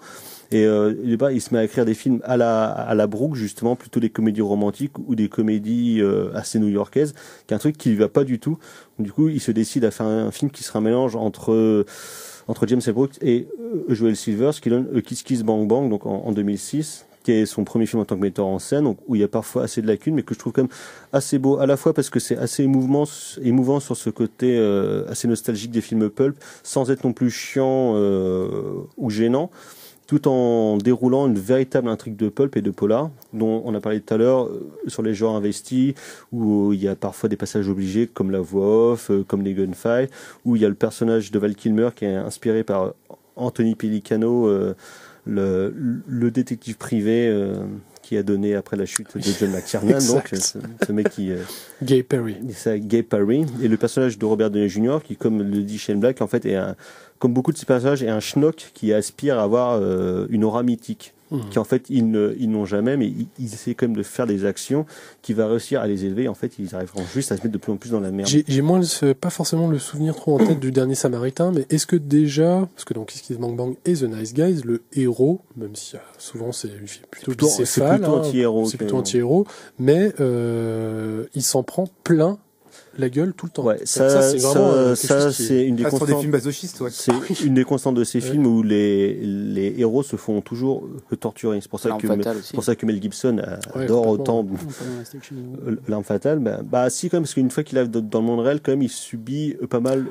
Et il se met à écrire des films à la Brooks, justement, plutôt des comédies romantiques ou des comédies assez new-yorkaises, qui est un truc qui lui va pas du tout. Donc, du coup, il se décide à faire un film qui sera un mélange entre James L. Brooks et Joel Silver, ce qui donne Kiss Kiss Bang Bang, donc en 2006. Qui est son premier film en tant que metteur en scène, donc, où il y a parfois assez de lacunes, mais que je trouve quand même assez beau, à la fois parce que c'est assez émouvant sur ce côté assez nostalgique des films pulp, sans être non plus chiant ou gênant, tout en déroulant une véritable intrigue de pulp et de polar, dont on a parlé tout à l'heure sur les genres investis, où il y a parfois des passages obligés, comme la voix off, comme les gunfights, où il y a le personnage de Val Kilmer qui est inspiré par Anthony Pellicano, le détective privé qui a donné après la chute de John McTiernan, donc ce mec qui Guy Perry. Guy Perry, et le personnage de Robert Downey Jr. qui, comme le dit Shane Black, en fait comme beaucoup de ces personnages, est un schnock qui aspire à avoir une aura mythique, qui en fait ils n'ont jamais, mais ils essaient quand même de faire des actions qui va réussir à les élever. En fait, ils arriveront juste à se mettre de plus en plus dans la merde. J'ai moins pas forcément le souvenir trop en tête du dernier Samaritain, mais est-ce que déjà, parce que dans Kiss Kiss Bang Bang et The Nice Guys, le héros, même si souvent c'est plutôt bicéphale, c'est plutôt anti-héros, mais il s'en prend plein la gueule tout le temps. Ouais, ça c'est vraiment c'est une des constantes des films masochistes, ouais. C'est une des constantes de ces films où les héros se font toujours torturer. C'est pour ça que Mel Gibson adore autant L'Arme Fatale. Bah si, quand même, parce qu'une fois qu'il arrive dans le monde réel, quand même, il subit pas mal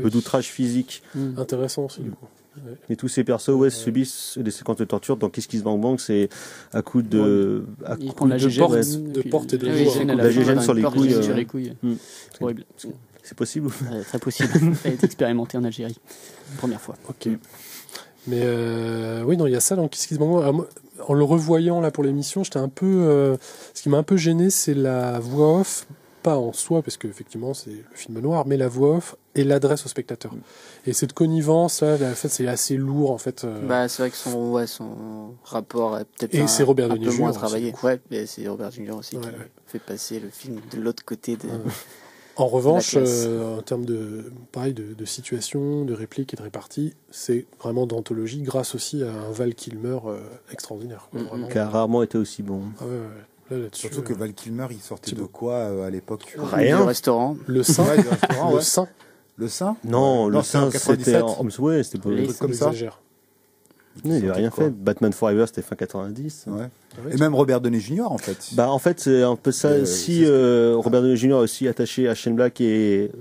d'outrages physiques. Intéressant aussi, du coup. Ouais. Mais tous ces persos subissent des séquences de torture. Dans Kiss Kiss Bang Bang, c'est à coup de porte et de la gégène sur les couilles. C'est horrible. C'est possible. Très possible. Ça a été expérimenté en Algérie, première fois. Ok. Mais oui, non, il y a ça dans Kiss Kiss Bang Bang. Alors, en le revoyant là pour l'émission, j'étais un peu. Ce qui m'a un peu gêné, c'est la voix off. Pas en soi, parce qu'effectivement c'est le film noir, mais la voix off et l'adresse au spectateur. Et cette connivence là, en fait, c'est assez lourd en fait. C'est vrai que son rapport est peut-être un peu moins travaillé. Ouais, mais c'est Robert Jr. aussi qui fait passer le film de l'autre côté de. En revanche, La classe. en termes pareil, de situation, de réplique et de répartie, c'est vraiment d'anthologie grâce aussi à un Val Kilmer extraordinaire. quoi, vraiment. Qui a rarement été aussi bon. Ah ouais. Là, là-dessus, Surtout que Val Kilmer, il sortait de quoi à l'époque? Rien. Le restaurant. Le sein, Ouais, du restaurant, le ouais. sein, Le sein? Non, le c'est en sein, c'était 97. ouais, c'était pas... Les- Un truc comme ça. exagère. Non, il avait rien quoi. fait. Batman Forever, c'était fin 90. Ouais. Et même Robert Downey Jr. en fait. Bah en fait c'est un peu ça. Si Robert Downey Jr. est aussi attaché à Shane Black et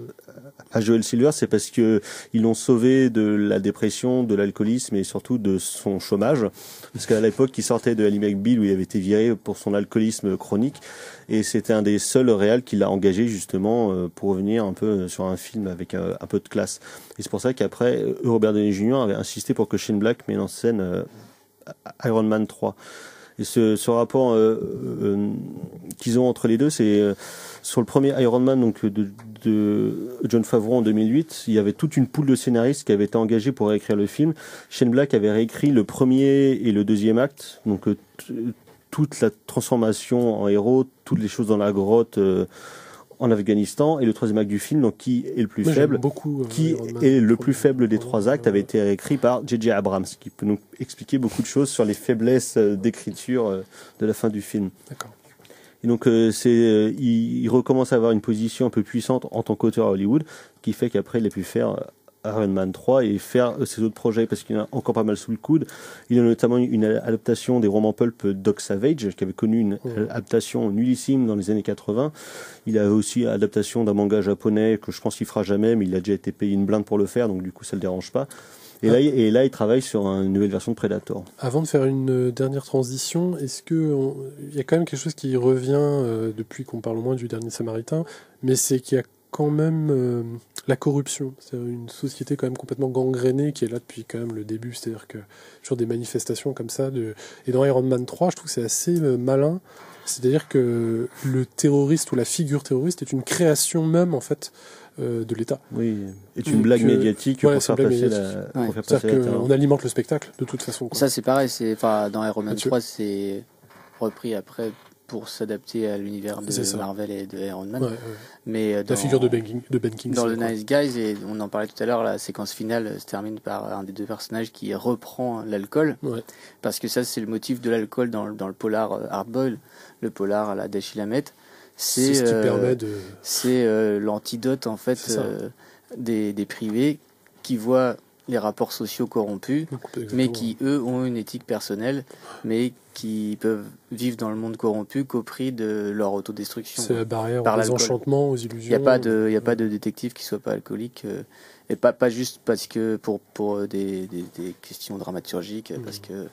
à Joel Silver, c'est parce que ils l'ont sauvé de la dépression, de l'alcoolisme et surtout de son chômage. Parce qu'à l'époque, il sortait de Ally McBeal où il avait été viré pour son alcoolisme chronique et c'était un des seuls réals qui l'a engagé justement pour revenir un peu sur un film avec un peu de classe. Et c'est pour ça qu'après Robert Downey Jr. avait insisté pour que Shane Black mette en scène Iron Man 3. Et ce rapport qu'ils ont entre les deux, c'est sur le premier Iron Man donc de Jon Favreau en 2008, il y avait toute une poule de scénaristes qui avaient été engagés pour réécrire le film. Shane Black avait réécrit le premier et le deuxième acte, donc toute la transformation en héros, toutes les choses dans la grotte en Afghanistan, et le troisième acte du film, donc qui est le plus Moi, j'aime faible, beaucoup, qui Iron Man, est le premier. plus faible des trois actes, avait été réécrit par J.J. Abrams, qui peut nous expliquer beaucoup de choses sur les faiblesses d'écriture de la fin du film. D'accord. Et donc il recommence à avoir une position un peu puissante en tant qu'auteur à Hollywood, qui fait qu'après il a pu faire Iron Man 3 et faire ses autres projets parce qu'il a encore pas mal sous le coude. Il a notamment une adaptation des romans pulp Doc Savage qui avait connu une adaptation nullissime dans les années 80. Il a aussi adaptation d'un manga japonais que je pense qu'il fera jamais, mais il a déjà été payé une blinde pour le faire, donc du coup ça le dérange pas. Et là il travaille sur une nouvelle version de Predator. Avant de faire une dernière transition, est-ce que il y a quand même quelque chose qui revient depuis qu'on parle au moins du Dernier Samaritain, mais c'est qu'il y a quand même la corruption. C'est une société quand même complètement gangrénée qui est là depuis quand même le début. C'est-à-dire que toujours des manifestations comme ça. Et dans Iron Man 3, je trouve que c'est assez malin. C'est-à-dire que le terroriste ou la figure terroriste est une création même en fait de l'État. Oui, est une blague médiatique pour faire passer la. C'est-à-dire qu'on alimente le spectacle de toute façon. Quoi. Ça c'est pareil. Dans Iron Man 3, c'est repris après pour s'adapter à l'univers de Marvel et de Iron Man. Ouais. Mais la figure de Ben Kingsley. Dans The Nice Guys, et on en parlait tout à l'heure, la séquence finale se termine par un des deux personnages qui reprend l'alcool. Ouais. Parce que ça, c'est le motif de l'alcool dans le polar Hardboiled, le polar à la Dashiell Hammett. C'est ce qui permet de... C'est l'antidote, en fait, des privés qui voient les rapports sociaux corrompus, mais qui, eux, ont une éthique personnelle, mais qui peuvent vivre dans le monde corrompu qu'au prix de leur autodestruction. C'est la barrière aux enchantements, aux illusions. Il n'y a pas de détective qui soit pas alcoolique, et pas juste parce que pour des questions dramaturgiques, parce que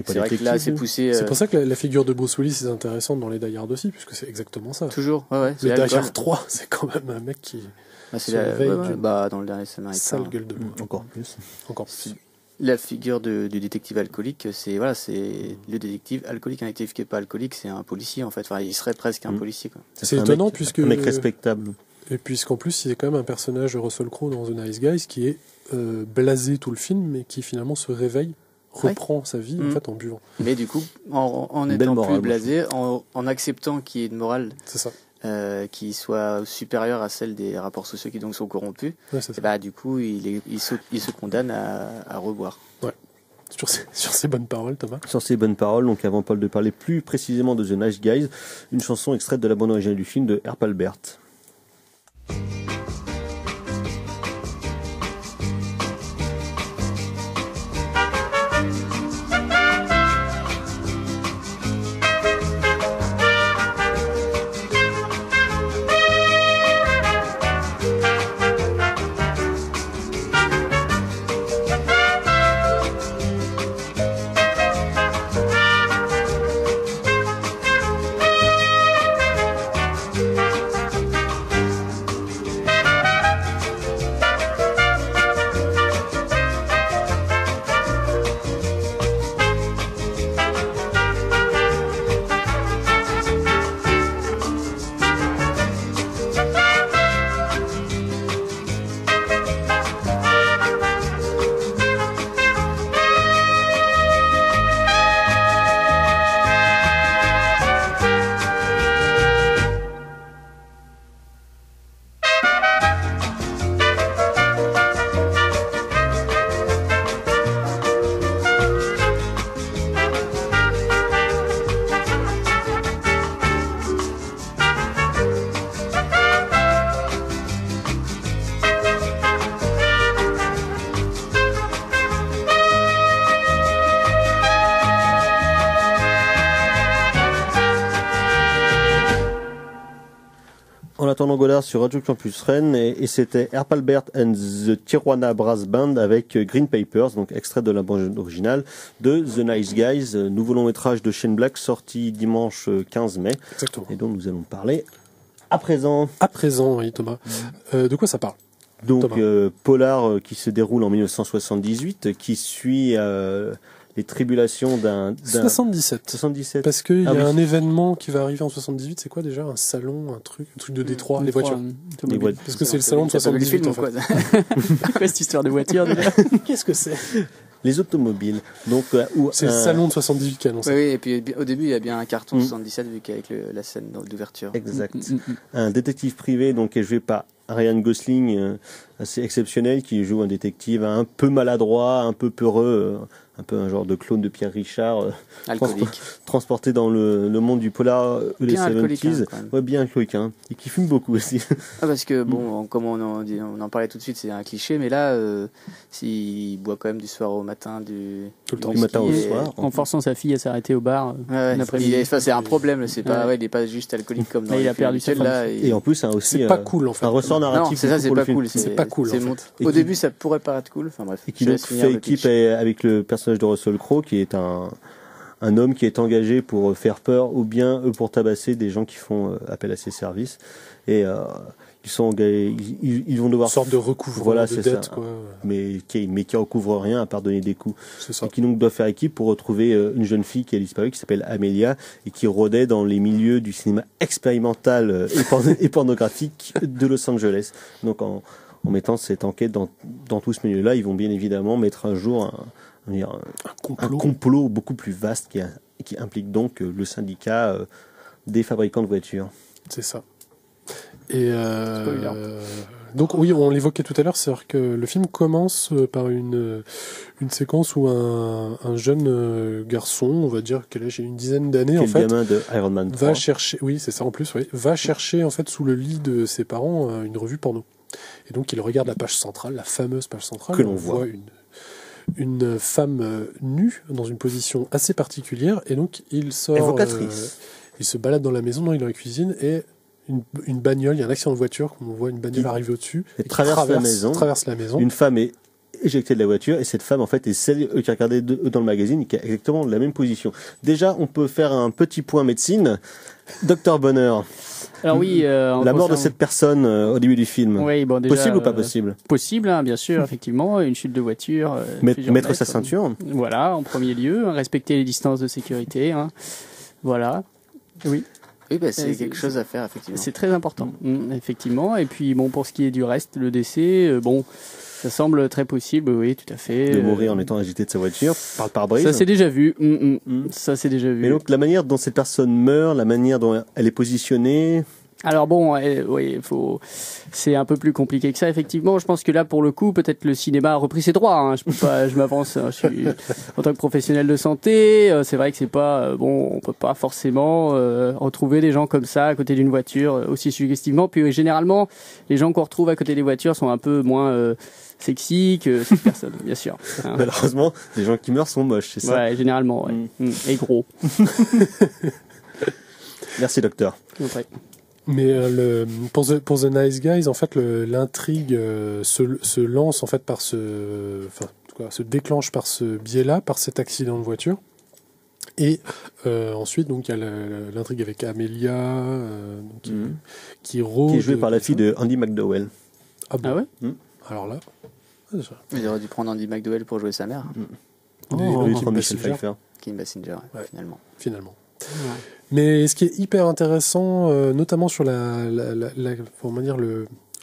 c'est vrai que là c'est poussé. C'est pour ça que la figure de Bruce Willis est intéressante dans les Die Hard aussi, puisque c'est exactement ça. Toujours, ouais. Le Die Hard 3, c'est quand même un mec qui... dans le Dernier Samaritain. Sale gueule de bois. Encore plus. La figure du détective alcoolique, c'est le détective alcoolique. Un détective qui n'est pas alcoolique, c'est un policier en fait. Enfin, il serait presque un policier. Quoi. C'est étonnant puisque un mec respectable. Et puisqu'en plus, il y a quand même un personnage de Russell Crowe dans The Nice Guys qui est blasé tout le film, mais qui finalement se réveille, reprend sa vie en fait en buvant. Mais du coup, en étant plus blasé, en acceptant qu'il y ait une morale. C'est ça. Qui soit supérieure à celle des rapports sociaux qui donc sont corrompus, et du coup il se condamne à reboire. Ouais. Sur ces bonnes paroles, Thomas. Sur ces bonnes paroles, donc avant Paul de parler plus précisément de The Nice Guys, une chanson extraite de la bande originale du film de Herb Alpert. Nathan Godard sur Radio Campus Rennes et c'était Erpalbert and the Tijuana Brass Band avec Green Papers, donc extrait de la bande originale de The Nice Guys, nouveau long métrage de Shane Black sorti dimanche 15 mai. Exactement. Et dont nous allons parler à présent. À présent, oui, Thomas. De quoi ça parle? Donc, polar qui se déroule en 1978, qui suit les tribulations d'un... 77. Parce qu'il y a un événement qui va arriver en 78, c'est quoi déjà? Un salon, un truc de Détroit, les voitures. Parce que c'est le salon de 78 en fait. Quoi cette histoire de voiture déjà? Qu'est-ce que c'est? Les automobiles. Donc, c'est le salon de 78 qui annonce. Oui, et puis au début, il y a bien un carton 77 vu qu'avec la scène d'ouverture. Exact. Un détective privé donc est joué par Ryan Gosling, assez exceptionnel, qui joue un détective un peu maladroit, un peu peureux, un peu un genre de clone de Pierre Richard, transporté dans le monde du polar des 70s. Ouais, bien alcoolique, hein, et qui fume beaucoup aussi. Parce que bon, comme on en parlait tout de suite, c'est un cliché, mais là, s'il boit quand même du soir au matin, du matin au soir, en forçant sa fille à s'arrêter au bar. C'est un problème. C'est pas, il est pas juste alcoolique comme dans. Il a perdu sa là. Et en plus, c'est pas cool en fait. Un ressort narratif. Non, c'est ça, c'est pas cool. C'est pas cool. Au début, ça pourrait paraître cool. Enfin bref. Et qui donc fait équipe avec le personnage de Russell Crowe, qui est un homme qui est engagé pour faire peur ou bien pour tabasser des gens qui font appel à ses services. Et ils vont devoir... Une sorte de recouvrement de dette, quoi. Mais qui recouvre rien à part donner des coups. C'est ça. Et qui donc doivent faire équipe pour retrouver une jeune fille qui a disparu, qui s'appelle Amelia, et qui rôdait dans les milieux du cinéma expérimental et pornographique de Los Angeles. Donc en mettant cette enquête dans tout ce milieu-là, ils vont bien évidemment mettre à jour un complot beaucoup plus vaste qui implique donc le syndicat des fabricants de voitures. C'est ça. Et donc oui, on l'évoquait tout à l'heure, c'est-à-dire que le film commence par une séquence où un jeune garçon, on va dire quel âge, une dizaine d'années en fait, gamin de Iron Man 3. va chercher, oui c'est ça en plus, oui, va chercher en fait sous le lit de ses parents une revue porno. Et donc il regarde la page centrale, la fameuse page centrale, que l'on voit une femme nue dans une position assez particulière, et donc il sort, évocatrice. Il se balade dans la maison, non, il est dans la cuisine, et une bagnole, il y a un accident de voiture, on voit une bagnole arriver au-dessus, et traverse la maison. Une femme est éjectée de la voiture, et cette femme en fait est celle qui a regardé dans le magazine et qui a exactement la même position. Déjà, on peut faire un petit point médecine. Dr Bonheur. Alors oui, la mort de cette personne au début du film. Oui, bon, déjà, possible ou pas possible? Possible, hein, bien sûr, effectivement. Une chute de voiture. Mettre sa ceinture. Voilà, en premier lieu, respecter les distances de sécurité. Hein. Voilà. Oui. Oui, c'est quelque chose à faire, effectivement. C'est très important, effectivement. Et puis, bon, pour ce qui est du reste, le décès, ça semble très possible, oui, tout à fait. De mourir en étant agité de sa voiture par le pare-brise. Ça, c'est déjà vu. Ça, c'est déjà vu. Mais donc, la manière dont cette personne meurt, la manière dont elle est positionnée... Alors bon, oui, c'est un peu plus compliqué que ça, effectivement. Je pense que là, pour le coup, peut-être le cinéma a repris ses droits. Hein. Je m'avance. Je suis en tant que professionnel de santé. C'est vrai que c'est pas on peut pas forcément retrouver des gens comme ça à côté d'une voiture aussi suggestivement. Puis généralement, les gens qu'on retrouve à côté des voitures sont un peu moins sexy que cette personne, bien sûr. Hein. Malheureusement, les gens qui meurent sont moches, c'est ça? Ouais, généralement, ouais. Et gros. Merci, docteur. Ouais. Mais pour The Nice Guys, en fait, l'intrigue se lance en fait par se déclenche par ce biais-là, par cet accident de voiture. Et ensuite, donc il y a l'intrigue avec Amelia, qui rôde. Qui est jouée par la fille de Andy McDowell. Ah, bon. Ah ouais. Alors là, il aurait dû prendre Andy McDowell pour jouer sa mère. Kim Basinger. Kim Basinger, finalement. Ouais. Mais ce qui est hyper intéressant, notamment sur comment dire,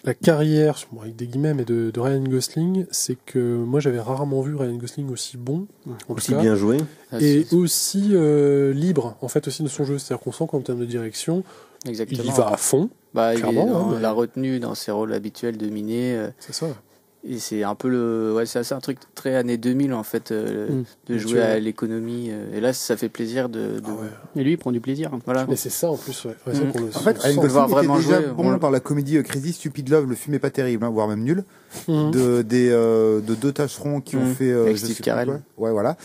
la carrière, avec des guillemets, mais de Ryan Gosling, c'est que moi j'avais rarement vu Ryan Gosling aussi bon, aussi bien joué, et aussi libre en fait aussi de son jeu. C'est-à-dire qu'on sent qu'en termes de direction, exactement, il y va à fond. Il l'a retenu dans ses rôles habituels de miné. C'est ça. Et c'est un peu c'est un truc très années 2000 en fait, de jouer à l'économie. Et là, ça fait plaisir de... Et lui, il prend du plaisir. Voilà. Mais c'est ça en plus, ouais. En fait, on peut voir vraiment jouer. Bon par la comédie Crazy Stupid Love, le film est pas terrible, hein, voire même nul. De deux tâcherons qui ont fait... avec Steve Carell. Ouais, voilà.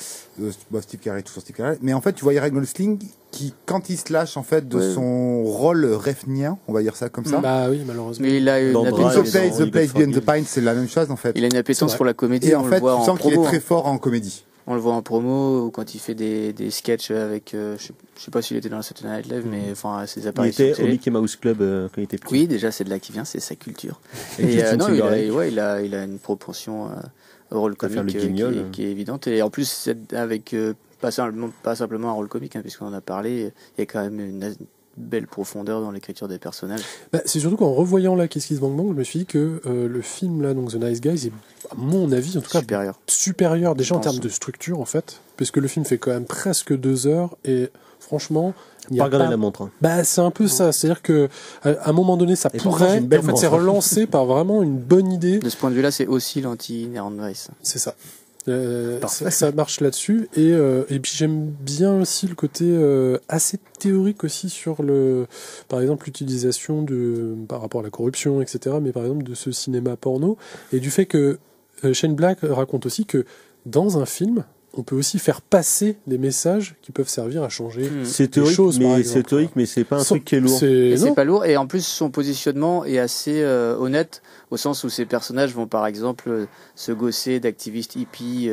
Steve Carell, toujours Steve Carell. Mais en fait, tu vois Ryan Gosling, qui, quand il se lâche en fait de son rôle refnien, on va dire ça comme ça. Bah oui, malheureusement. Mais il a une The Place Beyond the Pines, c'est la même chose en fait. Il a une appétence pour la comédie. Et on en fait, le voit tu en sens qu'il est promo, très fort en comédie. On le voit en promo ou quand il fait des sketchs avec, je sais pas s'il était dans la Saturday Night Live, mais enfin ses Il apparitions. était au Mickey Mouse Club quand il était petit. Oui, déjà c'est de là qu'il vient, c'est sa culture. Et Et Justin non, Timberlake. il a une proportion au rôle À faire comique le guignol. qui est évidente. Et en plus, c'est avec pas simplement un rôle comique, hein, puisqu'on en a parlé, il y a quand même une belle profondeur dans l'écriture des personnages. Bah, c'est surtout qu'en revoyant là Kiss Kiss Bang Bang, je me suis dit que le film là, donc The Nice Guys, est à mon avis en tout cas supérieur déjà en termes de structure en fait, puisque le film fait quand même presque 2 heures et franchement il n'y a Pas regarder la montre. Bah c'est un peu ça, c'est-à-dire que à un moment donné ça Et pourtant, pourrait, j'ai une belle en fait c'est montre. relancé par vraiment une bonne idée. De ce point de vue-là, c'est aussi l'anti-Inherent Vice. C'est ça. Ça marche là-dessus et puis j'aime bien aussi le côté assez théorique aussi sur par exemple l'utilisation par rapport à la corruption, etc., mais par exemple de ce cinéma porno et du fait que Shane Black raconte aussi que dans un film on peut aussi faire passer des messages qui peuvent servir à changer C'est les théorique, choses, par mais exemple. c'est théorique, mais c'est pas un truc qui est lourd. Et c'est pas lourd, et en plus son positionnement est assez honnête, au sens où ces personnages vont par exemple se gosser d'activistes hippies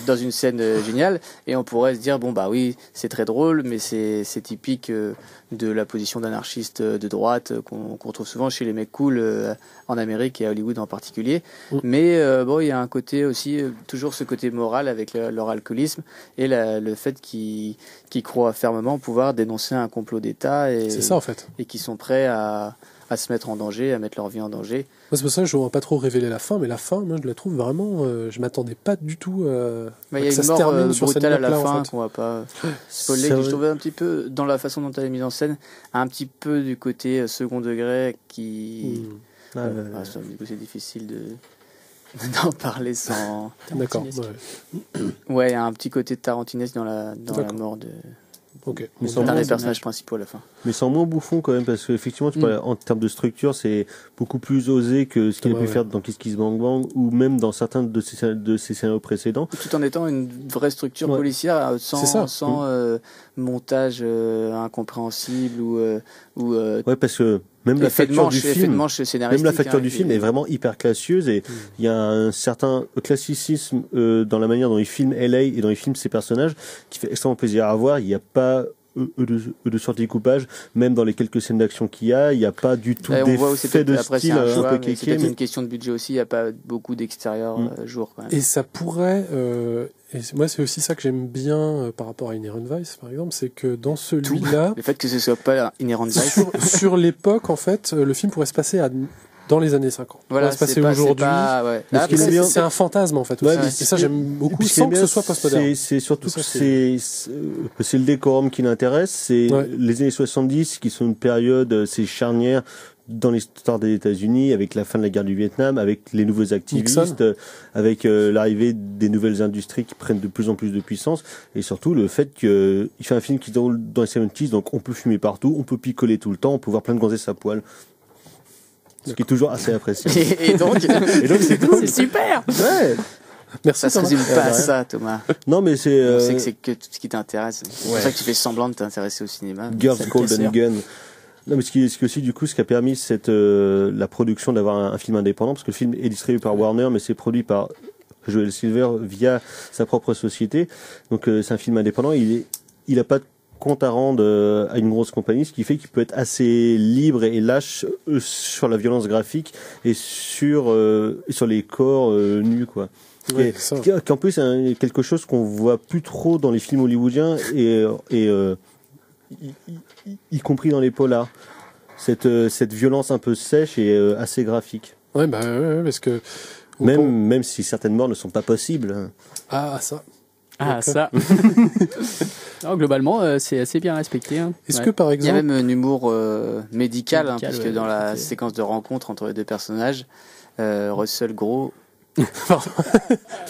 dans une scène géniale, et on pourrait se dire bon bah oui c'est très drôle, mais c'est typique de la position d'anarchiste de droite qu'on trouve souvent chez les mecs cool en Amérique et à Hollywood en particulier. Mais bon, il y a un côté aussi, toujours ce côté moral avec leur alcoolisme et le fait qu'ils croient fermement pouvoir dénoncer un complot d'État et c'est ça en fait, et qui sont prêts à se mettre en danger, à mettre leur vie en danger. Moi, c'est pour ça que je ne vais pas trop révéler la fin, mais la fin, moi, je la trouve vraiment. Je m'attendais pas du tout Il y a que ça une se mort termine sur cette brutale à la note-là, fin en fait. qu'on va pas spoiler, que je trouvais un petit peu, dans la façon dont elle est mise en scène, un petit peu du côté second degré qui. Ah, du coup, c'est difficile d'en parler sans. D'accord. Ouais, il y a un petit côté tarantinesque dans la mort de. Mais d'un des personnages principaux à la fin. Mais sans moins bouffon quand même, parce qu'effectivement, tu parlais, en termes de structure, c'est beaucoup plus osé que ce qu'il a pu faire dans Kiss Kiss Bang Bang ou même dans certains de ses scénarios précédents. Tout en étant une vraie structure policière, sans montage incompréhensible ou ouais, parce que même la facture du film, du film est vraiment hyper classieuse et il y a un certain classicisme dans la manière dont il filme LA et dont il filme ses personnages qui fait extrêmement plaisir à voir. Il n'y a pas de sortie coupage, même dans les quelques scènes d'action qu'il y a, il n'y a pas du tout d'effet de style un peu kéké. C'est peut-être une question de budget aussi, il n'y a pas beaucoup d'extérieur jour quand même. Et ça pourrait, et moi c'est aussi ça que j'aime bien par rapport à Inherent Vice par exemple, c'est que dans celui-là, le fait que ce soit pas Inherent Vice sur l'époque en fait, le film pourrait se passer dans les années 50. Voilà, ça se passer aujourd'hui. C'est un fantasme en fait. Ouais, et ça j'aime beaucoup sans que ce soit postmoderne. C'est surtout que c'est le décorum qui l'intéresse. C'est les années 70 qui sont une période, c'est charnière dans l'histoire des États-Unis, avec la fin de la guerre du Vietnam, avec les nouveaux activistes, avec l'arrivée des nouvelles industries qui prennent de plus en plus de puissance, et surtout le fait qu'il fait un film qui se déroule dans les 70s, donc on peut fumer partout, on peut picoler tout le temps, on peut voir plein de gonzesses à poil. Ce qui est toujours assez apprécié. Et donc c'est cool. C'est super. Ouais. Merci. Ça se résume pas à ça, Thomas. Non, mais c'est. On sait que c'est que tout ce qui t'intéresse. C'est pour ça que tu fais semblant de t'intéresser au cinéma. Girls, Cold and Gun. Non, mais ce qui aussi du coup, ce qui a permis la production d'avoir un film indépendant, parce que le film est distribué par Warner, mais c'est produit par Joel Silver via sa propre société. Donc c'est un film indépendant. Il a pas de compte à rendre à une grosse compagnie, ce qui fait qu'il peut être assez libre et lâche sur la violence graphique et sur les corps nus, quoi. Ouais, qui en plus est quelque chose qu'on voit plus trop dans les films hollywoodiens et y compris dans les polars. Cette violence un peu sèche et assez graphique. Ouais, parce que même si certaines morts ne sont pas possibles. Ça. Non, globalement, c'est assez bien respecté. Hein. Est-ce que par exemple, il y a même un humour médical, puisque dans la séquence de rencontre entre les deux personnages, Russell Crowe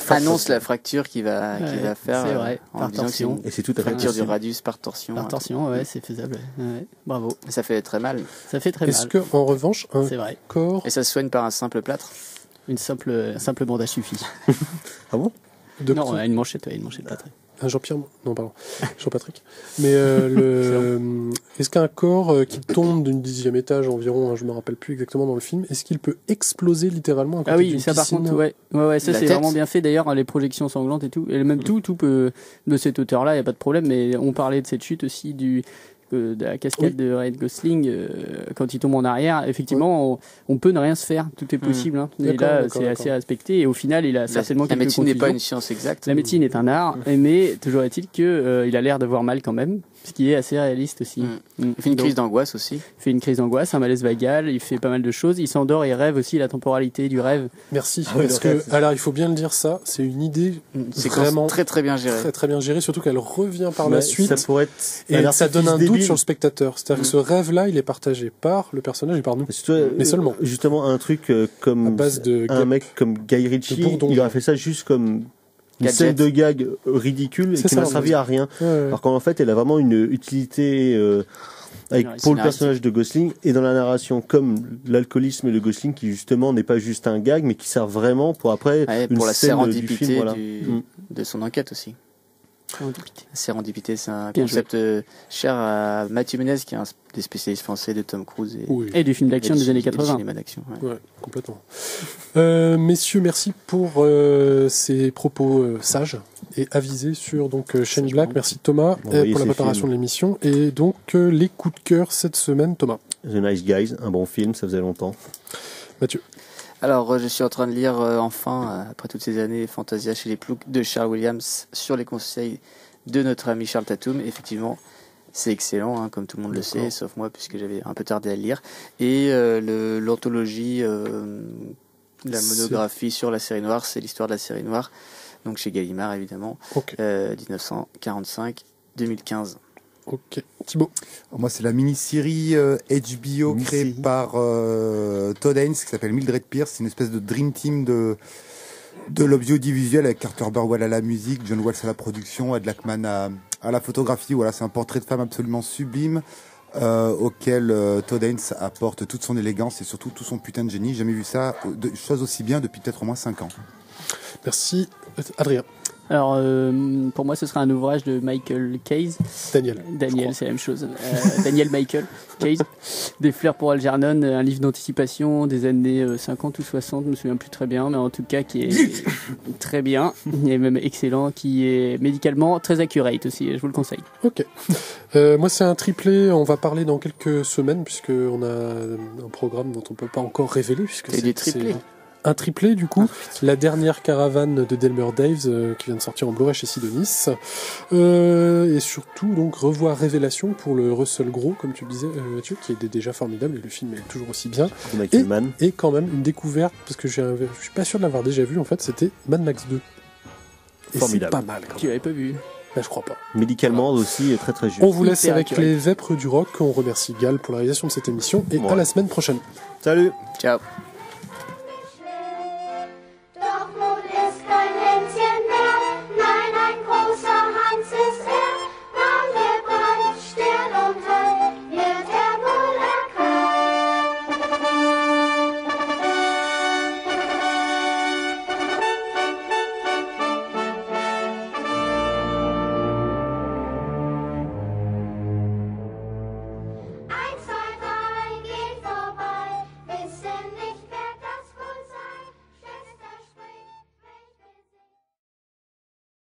annonce la fracture qu'il va faire. C'est vrai, en par disant torsion. Que c'est et c'est tout à fait fracture du radius par torsion. Par torsion, ouais, c'est faisable. Ouais. Bravo. Ça fait très mal. Ça fait très mal. Est-ce que en revanche, un corps et ça se soigne par un simple plâtre. Un simple bandage suffit. Ah bon? Non, une manchette plâtrée. Jean-Pierre, non pardon, Jean-Patrick. Mais est-ce qu'un corps qui tombe d'une 10e étage environ, je me rappelle plus exactement dans le film, est-ce qu'il peut exploser littéralement à côté d'une ça par piscine? contre, ouais, ça La c'est tête. vraiment bien fait. D'ailleurs, les projections sanglantes et tout, et même tout peut de cette hauteur-là, il y a pas de problème. Mais on parlait de cette chute aussi de la cascade de Ryan Gosling quand il tombe en arrière. Effectivement, on peut ne rien se faire, tout est possible. Hein. Et là, c'est assez respecté. Et au final, il a certainement La quelques médecine n'est pas contusions. une science exacte. La médecine est un art, mais toujours est-il que il a l'air d'avoir mal quand même, ce qui est assez réaliste aussi. Il fait une crise d'angoisse aussi. Il fait une crise d'angoisse, un malaise vagal, il fait pas mal de choses, il s'endort et rêve aussi, la temporalité du rêve. Merci, parce que, alors il faut bien le dire ça, c'est une idée C'est vraiment très très bien géré. très très bien gérée, surtout qu'elle revient par la suite. Ça pourrait être Et ça donne un doute débile. sur le spectateur. C'est-à-dire que ce rêve-là, il est partagé par le personnage et par nous. Mais seulement. Justement, un truc comme À base de un mec comme Guy Ritchie, de bourdon. il aurait fait ça juste comme une Gadget. scène de gag ridicule et C'est qui ça, n'a servi à rien. Ouais, ouais. Alors qu'en fait, elle a vraiment une utilité pour le Scénaristique. personnage de Gosling et dans la narration, comme l'alcoolisme de Gosling qui justement n'est pas juste un gag, mais qui sert vraiment pour après une pour la scène du sérendipité film. Voilà. de son enquête aussi. Sérendipité, c'est un Bien concept cher à Mathieu Menez, qui est un des spécialistes français de Tom Cruise Et du film d'action des années et du 80. cinéma d'action. Ouais. Ouais, complètement. Messieurs, merci pour ces propos sages et avisés sur donc Shane Black. Merci Thomas Bon, voyez pour la ces préparation films. de l'émission. Et donc les coups de cœur cette semaine, Thomas. The Nice Guys, un bon film, ça faisait longtemps. Mathieu. Alors, je suis en train de lire enfin, après toutes ces années, Fantasia chez les Ploucs de Charles Williams sur les conseils de notre ami Charles Tatum. Effectivement, c'est excellent, hein, comme tout le monde le sait, sauf moi, puisque j'avais un peu tardé à le lire. Et l'anthologie, la monographie sur la série noire, c'est l'histoire de la série noire, donc chez Gallimard, évidemment, 1945-2015. Ok. Thibaut. Moi, c'est la mini-série HBO créée par Todd Haynes qui s'appelle Mildred Pierce. C'est une espèce de dream team de l'audiovisuel avec Carter Burwell à la musique, John Wells à la production, Ed Lachman à la photographie. Voilà, c'est un portrait de femme absolument sublime auquel Todd Haynes apporte toute son élégance et surtout tout son putain de génie. J'ai jamais vu ça, chose aussi bien depuis peut-être au moins 5 ans. Merci. Adrien. Alors, pour moi, ce sera un ouvrage de Michael Case. Daniel, c'est la même chose. Daniel Michael Case. Des fleurs pour Algernon, un livre d'anticipation des années 50 ou 60, je me souviens plus très bien, mais en tout cas qui est très bien, et même excellent, qui est médicalement très accurate aussi, je vous le conseille. Ok. Moi, c'est un triplé, on va parler dans quelques semaines, puisqu'on a un programme dont on peut pas encore révéler. C'est des triplés. Un triplé, du coup, la dernière caravane de Delmer Daves qui vient de sortir en Blu-ray chez Sidonis, et surtout donc revoir Révélation pour le Russell Crowe, comme tu le disais, Mathieu, qui est déjà formidable et le film est toujours aussi bien. Et quand même une découverte, parce que je suis pas sûr de l'avoir déjà vu en fait, c'était Mad Max 2. Et Formidable. c'est pas mal. Tu l'avais pas vu? Ben, je crois pas. Médicalement aussi très très juste. On vous laisse Hyper avec accurate. les vêpres du rock. On remercie Gal pour la réalisation de cette émission et à la semaine prochaine. Salut. Ciao.